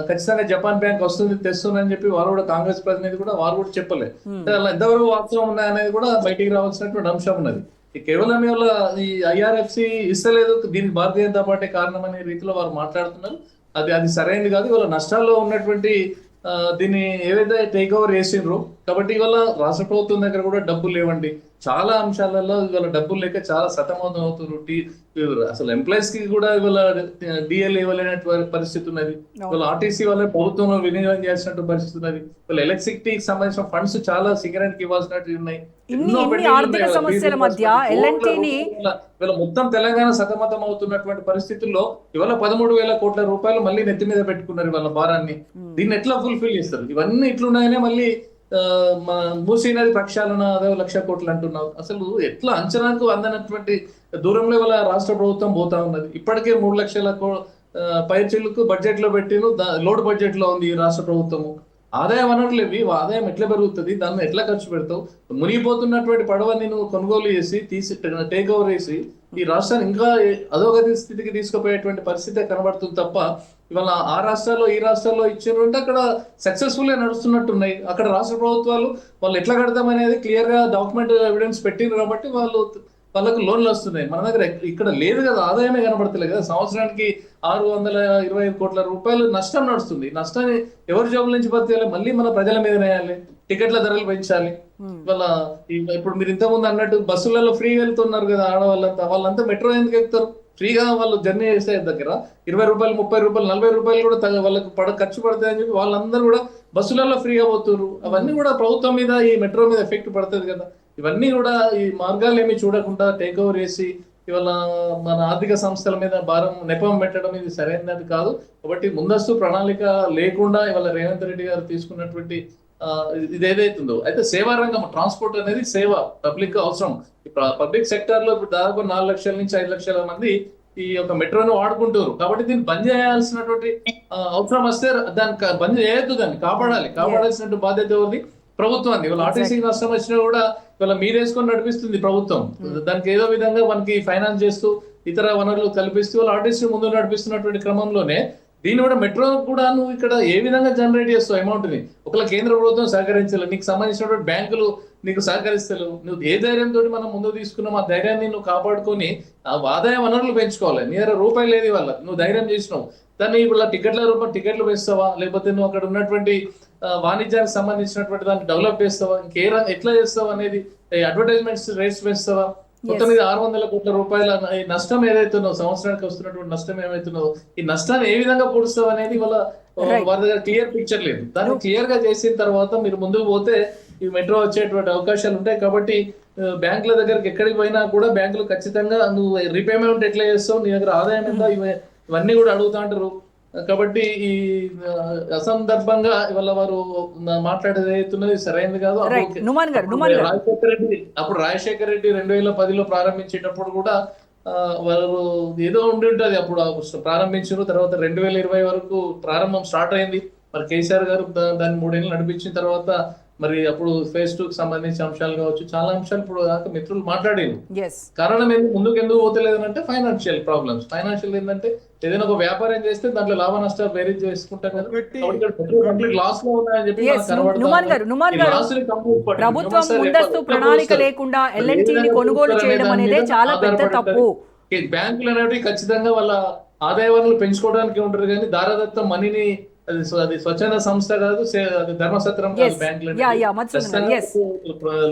ఖచ్చితంగా జపాన్ బ్యాంక్ వస్తుంది తెస్తుంది అని చెప్పి వారు కూడా, కాంగ్రెస్ ప్రతినిధి కూడా వారు కూడా చెప్పలే. అలా ఎంతవరకు వాస్తవం ఉన్నాయనేది కూడా బయటికి రావాల్సినటువంటి అంశం ఉన్నది. కేవలం ఇవాళ ఈ ఐఆర్ఎఫ్సి ఇస్తలేదు, దీనికి భారతీయ జనతా పార్టీ కారణం అనే రీతిలో వారు మాట్లాడుతున్నారు. అది సరైనది కాదు. ఇవాళ నష్టాల్లో ఉన్నటువంటి దీన్ని ఏవైతే టేక్ ఓవర్ చేసిండ్రో, కాబట్టి ఇవాళ రాష్ట్ర ప్రభుత్వం దగ్గర కూడా డబ్బులు లేవండి. చాలా అంశాలలో ఇవాళ డబ్బులు లేక చాలా సతమతం అవుతున్నారు. అసలు ఎంప్లాయీస్ కి కూడా ఇవాళ డిఎల్ ఇవ్వలేని పరిస్థితి ఉన్నది. ఇవాళ ఆర్టీసీ వాళ్ళ ప్రభుత్వంలో వినియోగం చేసినట్టు పరిస్థితి ఉన్నది. ఇవాళ ఎలక్ట్రిసిటీకి సంబంధించిన ఫండ్స్ చాలా సింగరేణికి ఇవ్వాల్సినట్టు ఉన్నాయి. ఆర్థిక సమస్యల మధ్య ఎల్ఎన్టీని ఇవాళ మొత్తం తెలంగాణ సతమతం అవుతున్నటువంటి పరిస్థితుల్లో ఇవాళ 13,000 కోట్ల రూపాయలు మళ్ళీ నెత్తి మీద పెట్టుకున్నారు ఇవాళ భారాన్ని. దీన్ని ఎట్లా ఫుల్ఫిల్ చేస్తారు? ఇవన్నీ ఇట్లున్నాయనే మళ్ళీ మూసీ నది ప్రక్షాళన అదే 1,00,000 కోట్లు అంటున్నావు. అసలు ఎట్లా అంచనాకు అందనటువంటి దూరంలో ఇవాళ రాష్ట్ర ప్రభుత్వం పోతా ఉన్నది. ఇప్పటికే 3 లక్షల పైచిలకు బడ్జెట్ లో పెట్టిను, లోడ్ బడ్జెట్ లో ఉంది ఈ రాష్ట్ర ప్రభుత్వము. ఆదాయ వనరులు ఇవి, ఆదాయం ఎట్లా పెరుగుతుంది, దాన్ని ఎట్లా ఖర్చు పెడతావు? మునిగిపోతున్నటువంటి పడవని నువ్వు కొనుగోలు చేసి టేక్ ఓవర్ చేసి ఈ రాష్ట్రాన్ని ఇంకా అధోగతి స్థితికి తీసుకుపోయేటువంటి పరిస్థితి కనబడుతుంది తప్ప ఇవాళ ఆ రాష్ట్రాల్లో ఈ రాష్ట్రాల్లో ఇచ్చినట్టు అక్కడ సక్సెస్ఫుల్ గా నడుస్తున్నట్టున్నాయి. అక్కడ రాష్ట్ర ప్రభుత్వాలు వాళ్ళు ఎట్లా కడతామనేది క్లియర్ గా డాక్యుమెంట్ ఎవిడెన్స్ పెట్టిండ్రు కాబట్టి వాళ్ళకు లోన్లు వస్తున్నాయి. మన దగ్గర ఇక్కడ లేదు కదా, ఆదాయమే కనబడతలేదు కదా. సంవత్సరానికి 625 కోట్ల రూపాయలు నష్టం నడుస్తుంది. నష్టాన్ని ఎవరి జోబుల నుంచి బతికేయాలి? మళ్ళీ మన ప్రజల మీద వేయాలి, టికెట్ల ధరలు పెంచాలి. ఇవాళ ఇప్పుడు మీరు ఇంతకుముందు అన్నట్టు బస్సులలో ఫ్రీగా వెళ్తున్నారు కదా వాళ్ళంతా మెట్రో ఎందుకు ఎక్కుతారు? ఫ్రీగా వాళ్ళు జర్నీ చేసే దగ్గర 20 రూపాయలు, 30 రూపాయలు, 40 రూపాయలు కూడా వాళ్ళకి ఖర్చు పడతాయని చెప్పి వాళ్ళందరూ కూడా బస్సులలో ఫ్రీగా పోతున్నారు. అవన్నీ కూడా ప్రభుత్వం మీద, ఈ మెట్రో మీద ఎఫెక్ట్ పడుతుంది కదా. ఇవన్నీ కూడా ఈ మార్గాలు ఏమి చూడకుండా టేక్ ఓవర్ చేసి ఇవాళ మన ఆర్థిక సంస్థల మీద భారం నెపం పెట్టడం ఇది సరైనది కాదు. కాబట్టి ముందస్తు ప్రణాళిక లేకుండా ఇవాళ రేవంత్ రెడ్డి గారు తీసుకున్నటువంటి ఇది ఏదైతుందో, అయితే సేవా రంగం, ట్రాన్స్పోర్ట్ అనేది సేవ, పబ్లిక్ అవసరం. పబ్లిక్ సెక్టర్ లో ఇప్పుడు దాదాపు 4 లక్షల నుంచి 5 లక్షల మంది ఈ యొక్క మెట్రోను వాడుకుంటారు. కాబట్టి దీన్ని బంద్ చేయాల్సినటువంటి అవసరం వస్తే దాన్ని బంద్ చేయొద్దు, దాన్ని కాపాడాల్సినటువంటి బాధ్యత ఎవరిది? ప్రభుత్వాన్ని. ఇవాళ ఆర్టీసీకి నష్టం వచ్చినా కూడా ఇవాళ మీరేసుకొని నడిపిస్తుంది ప్రభుత్వం. దానికి ఏదో విధంగా మనకి ఫైనాన్స్ చేస్తూ ఇతర వనరులు కల్పిస్తూ వాళ్ళు ఆర్టీసీ ముందు నడిపిస్తున్నటువంటి క్రమంలోనే దీన్ని కూడా మెట్రో కూడా నువ్వు ఇక్కడ ఏ విధంగా జనరేట్ చేస్తావు అమౌంట్ ని? ఒకవేళ కేంద్ర ప్రభుత్వం సహకరించలేదు, నీకు సంబంధించినటువంటి బ్యాంకులు నీకు సహకరిస్తలేవు, నువ్వు ఏ ధైర్యంతో మనం ముందు తీసుకున్నావు ఆ ధైర్యాన్ని నువ్వు కాపాడుకొని ఆదాయ వనరులు పెంచుకోవాలి. నీ దగ్గర రూపాయి లేదు వాళ్ళ, నువ్వు ధైర్యం చేసినావు. దాన్ని ఇప్పుడు టికెట్ల రూపం టికెట్లు వేస్తావా, లేకపోతే నువ్వు అక్కడ ఉన్నటువంటి వాణిజ్యానికి సంబంధించినటువంటి దాన్ని డెవలప్ చేస్తావా, ఎట్లా చేస్తావా అనేది, అడ్వర్టైజ్మెంట్స్ రేట్స్ వేస్తావా? మొత్తం మీద 600 కోట్ల రూపాయల ఈ నష్టం ఏదైతున్నదో, సంవత్సరానికి వస్తున్నటువంటి నష్టం ఏమైతున్నదో, ఈ నష్టాన్ని ఏ విధంగా పూడుస్తావు అనేది వారి దగ్గర క్లియర్ పిక్చర్ లేదు. దాన్ని క్లియర్ గా చేసిన తర్వాత మీరు ముందుకు పోతే ఈ మెట్రో వచ్చేటువంటి అవకాశాలు ఉంటాయి. కాబట్టి బ్యాంకుల దగ్గరికి ఎక్కడికి పోయినా కూడా బ్యాంకులు ఖచ్చితంగా నువ్వు రీపేమెంట్ ఎట్లా చేస్తావు, నీ దగ్గర ఆదాయం ఎంత, ఇవన్నీ కూడా అడుగుతా ఉంటారు. కాబట్టి ఈ అసందర్భంగా ఇవాళ వారు మాట్లాడేది అవుతున్నది సరైనది కాదు. అప్పుడు రాజశేఖర రెడ్డి 2010లో ప్రారంభించేటప్పుడు కూడా వారు ఏదో ఉండి ఉంటుంది, అప్పుడు ప్రారంభించారు. తర్వాత 2020 వరకు ప్రారంభం స్టార్ట్ అయింది. మరి కేసీఆర్ గారు దాన్ని 3 ఏళ్ళు నడిపించిన తర్వాత మరి అప్పుడు ఫేజ్ 2 కి సంబంధించిన అంశాలు కావచ్చు, చాలా అంశాలు ఇప్పుడు దాకా మిత్రులు మాట్లాడారు. ఎస్ కారణం ఏంటి, ముందుకు ఎందుకు పోతలేదు అంటే ఫైనాన్షియల్ ప్రాబ్లమ్స్. ఫైనాన్షియల్ ఏంటంటే ఏదైనా ఒక వ్యాపారం చేస్తే దాంట్లో లాభ నష్టాలు బేరీజ్ చేసుకుంటాం కదా, ఒకటి- లాస్ లో ఉన్నాయని చెప్పి Yes, మనకు కనబడతా నుమాన్ ఉంది. గారు, నుమాన్ ఈ గారు, loss ని complete పట్టింది. ప్రభుత్వం ఒకసారి ముందస్తు ఎట్లా ప్రణాళిక పోస్తారు? లేకుండా మరి LNT ని ఏదైనా కొనుగోలు పోస్తారు చేయడం అనే అనేది దాని మీద చాలా పెద్ద ఆధారపడి తప్పు. ఈ బ్యాంకులు అనేవి ఖచ్చితంగా వాళ్ళ ఆదాయ వనరులు పెంచుకోవడానికి ఉంటారు, కానీ దారాదత్త మనీని అది స్వచ్ఛంద సంస్థ కాదు, అది ధర్మసత్రం కాదు. Yes. బ్యాంకులు Yeah, yeah, మధుసూదన్ గారు, yes.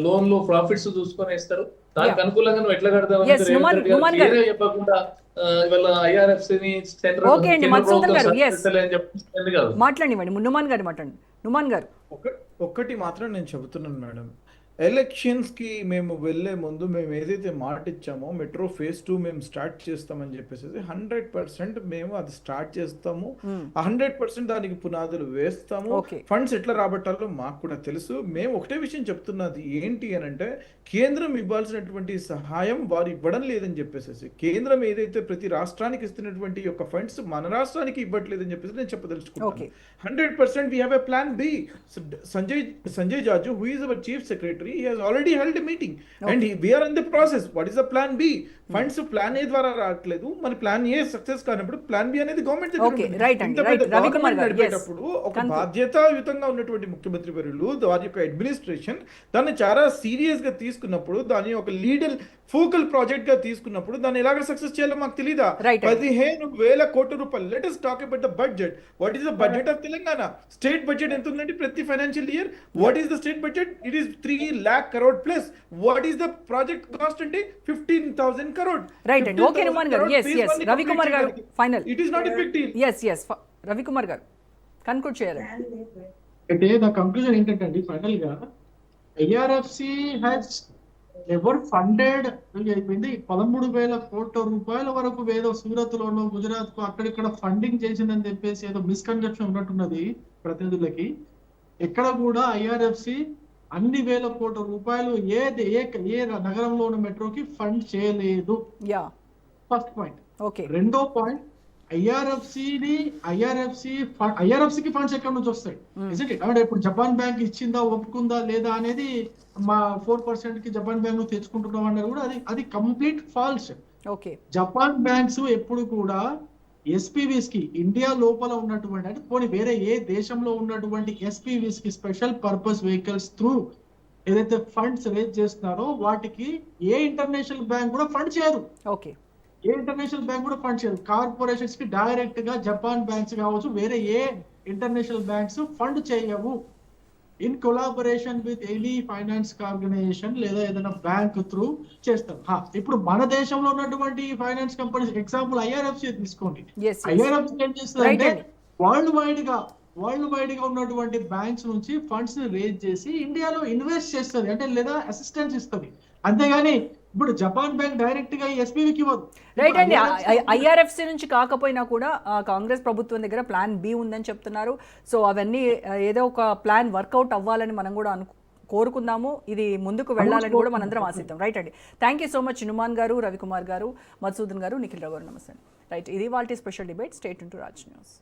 లోన్లు ప్రాఫిట్స్ చూసుకొని ఇస్తారు. దానికి అనుకూలంగా నువ్వు ఎట్లా కడతావు Yes, నుమాన్ గారు. చెప్పకుండా ఇవాళ IRFC ని సెంట్రల్ Okay అండి, మధుసూదన్ గారు, yes. చెప్పి కాదు. మాట్లాడివ్వండి, నుమాన్ గారు మాట్లాడండి. నుమాన్ గారు, ఒక్కటి మాత్రం నేను చెబుతున్నాను మేడం, ఎలక్షన్స్ కి మేము వెళ్లే ముందు మేము ఏదైతే మాట ఇచ్చామో మెట్రో ఫేజ్ 2 మేము స్టార్ట్ చేస్తామని చెప్పేసి 100% మేము అది స్టార్ట్ చేస్తాము. 100% దానికి పునాదులు వేస్తాము. Okay. ఫండ్స్ ఎట్లా రాబట్టాలో మాకు కూడా తెలుసు. మేము ఒకటే విషయం చెప్తున్నది ఏంటి అని అంటే, కేంద్రం ఇవ్వాల్సినటువంటి సహాయం వారు ఇవ్వడం లేదని చెప్పేసి, కేంద్రం ఏదైతే ప్రతి రాష్ట్రానికి ఇస్తున్నటువంటి యొక్క ఫండ్స్ మన రాష్ట్రానికి ఇవ్వట్లేదని చెప్పేసి నేను చెప్పదలుచుకున్నాను. Okay. 100% we have a plan B. So, Sanjay Jaju, who is our chief secretary, he has already held a meeting. Okay. And we are in the process. What is the plan B? Funds plan A ద్వారా రావట్లేదు, మరి plan A success కానప్పుడు plan B అనేది government Okay, right అండి, right. Ravikumar గారు, yes. నడిపేటప్పుడు ఒక బాధ్యతాయుతంగా ఉన్నటువంటి ముఖ్యమంత్రి వర్యులు వారి యొక్క అడ్మినిస్ట్రేషన్ దాన్ని చాలా సీరియస్ గా తీసుకున్నప్పుడు, దాని ఒక లీడర్ ఫోకల్ ప్రాజెక్ట్ గా తీసుకున్నప్పుడు దాన్ని ఎలాగ సక్సెస్ చేయాలో మాకు తెలీదా? Right. 15,000 కోట్ల రూపాయలు. Let us talk about the budget. What is the budget of Telangana? State budget ఎంత ఉందండి ప్రతి financial year? What is the state budget? It is 3 lakh crore plus. What is the project cost అంటే 15,000 crore. Right అండి. Okay Numan garu, yes yes. Ravikumar garu, final. It is not a big deal. Yes yes, Ravikumar garu conclude చేయాలి. అంటే నా conclusion ఏంటంటే అండి, final గా IRFC has ever funded 13,000 కోట్ల రూపాయల వరకు ఏదో సూరత్ లోనో గుజరాత్ కు అక్కడిక్కడ ఫండింగ్ చేసిందని చెప్పేసి ఏదో మిస్కన్సెప్షన్ ఉన్నట్టున్నది ప్రతినిధులకి. ఎక్కడ కూడా IRFC అన్ని వేల కోట్ల రూపాయలు ఏ నగరంలో ఉన్న మెట్రోకి ఫండ్ చేయలేదు. Yeah, first point. ఓకే. రెండో పాయింట్, IRFC కి ఫండ్స్ ఎక్కడి నుంచి వస్తాయి? అంటే ఇప్పుడు జపాన్ బ్యాంక్ ఇచ్చిందా, ఒప్పుకుందా లేదా అనేది, మా 4% కి జపాన్ బ్యాంక్ నువ్వు తెచ్చుకుంటున్నావు అన్నది కూడా అది complete false. Okay. Japan banks ఎప్పుడు కూడా SPVs కి, ఇండియా లోపల ఉన్నటువంటి, అంటే పోనీ వేరే ఏ దేశంలో ఉన్నటువంటి SPVs కి, స్పెషల్ పర్పస్ వెహికల్స్ త్రూ ఏదైతే ఫండ్స్ రేజ్ చేస్తున్నారో వాటికి ఏ ఇంటర్నేషనల్ బ్యాంక్ కూడా ఫండ్ చేయరు. ఓకే. ఏ ఇంటర్నేషనల్ బ్యాంక్ కూడా ఫండ్ చేయదు. కార్పొరేషన్స్ కి డైరెక్ట్ గా జపాన్ బ్యాంక్స్ కావచ్చు, వేరే ఏ ఇంటర్నేషనల్ బ్యాంక్స్ ఫండ్ చేయవు. In collaboration with any finance organization లేదా ఏదైనా బ్యాంక్ త్రూ చేస్తారు. ఇప్పుడు మన దేశంలో ఉన్నటువంటి ఫైనాన్స్ కంపెనీస్, ఎగ్జాంపుల్ IRFC తీసుకోండి. Yes, yes. IRFC ఏం చేస్తుంది Right అంటే అండి. వరల్డ్ వైడ్ గా ఉన్నటువంటి బ్యాంక్స్ నుంచి ఫండ్స్ ని రేజ్ చేసి ఇండియాలో ఇన్వెస్ట్ చేస్తుంది, అంటే లేదా అసిస్టెన్స్ ఇస్తుంది. అంతేగాని ఇప్పుడు జపాన్ బ్యాంక్ డైరెక్ట్ గా SPVకి ఇవ్వదు. రైట్ అండి. IRFC నుంచి కాకపోయినా కూడా కాంగ్రెస్ ప్రభుత్వం దగ్గర ప్లాన్ బి ఉందని చెప్తున్నారు. సో అవన్నీ ఏదో ఒక ప్లాన్ వర్కౌట్ అవ్వాలని మనం కూడా కోరుకుందాము. ఇది ముందుకు వెళ్ళాలని కూడా మనందరం ఆశిద్దాం. రైట్ అండి. Thank you so much Numan గారు, రవికుమార్ గారు, మధుసూదన్ గారు, నిఖిల్ రావు గారు. నమస్తే. రైట్, ఇది వాళ్ళ special debate. State to Raj news.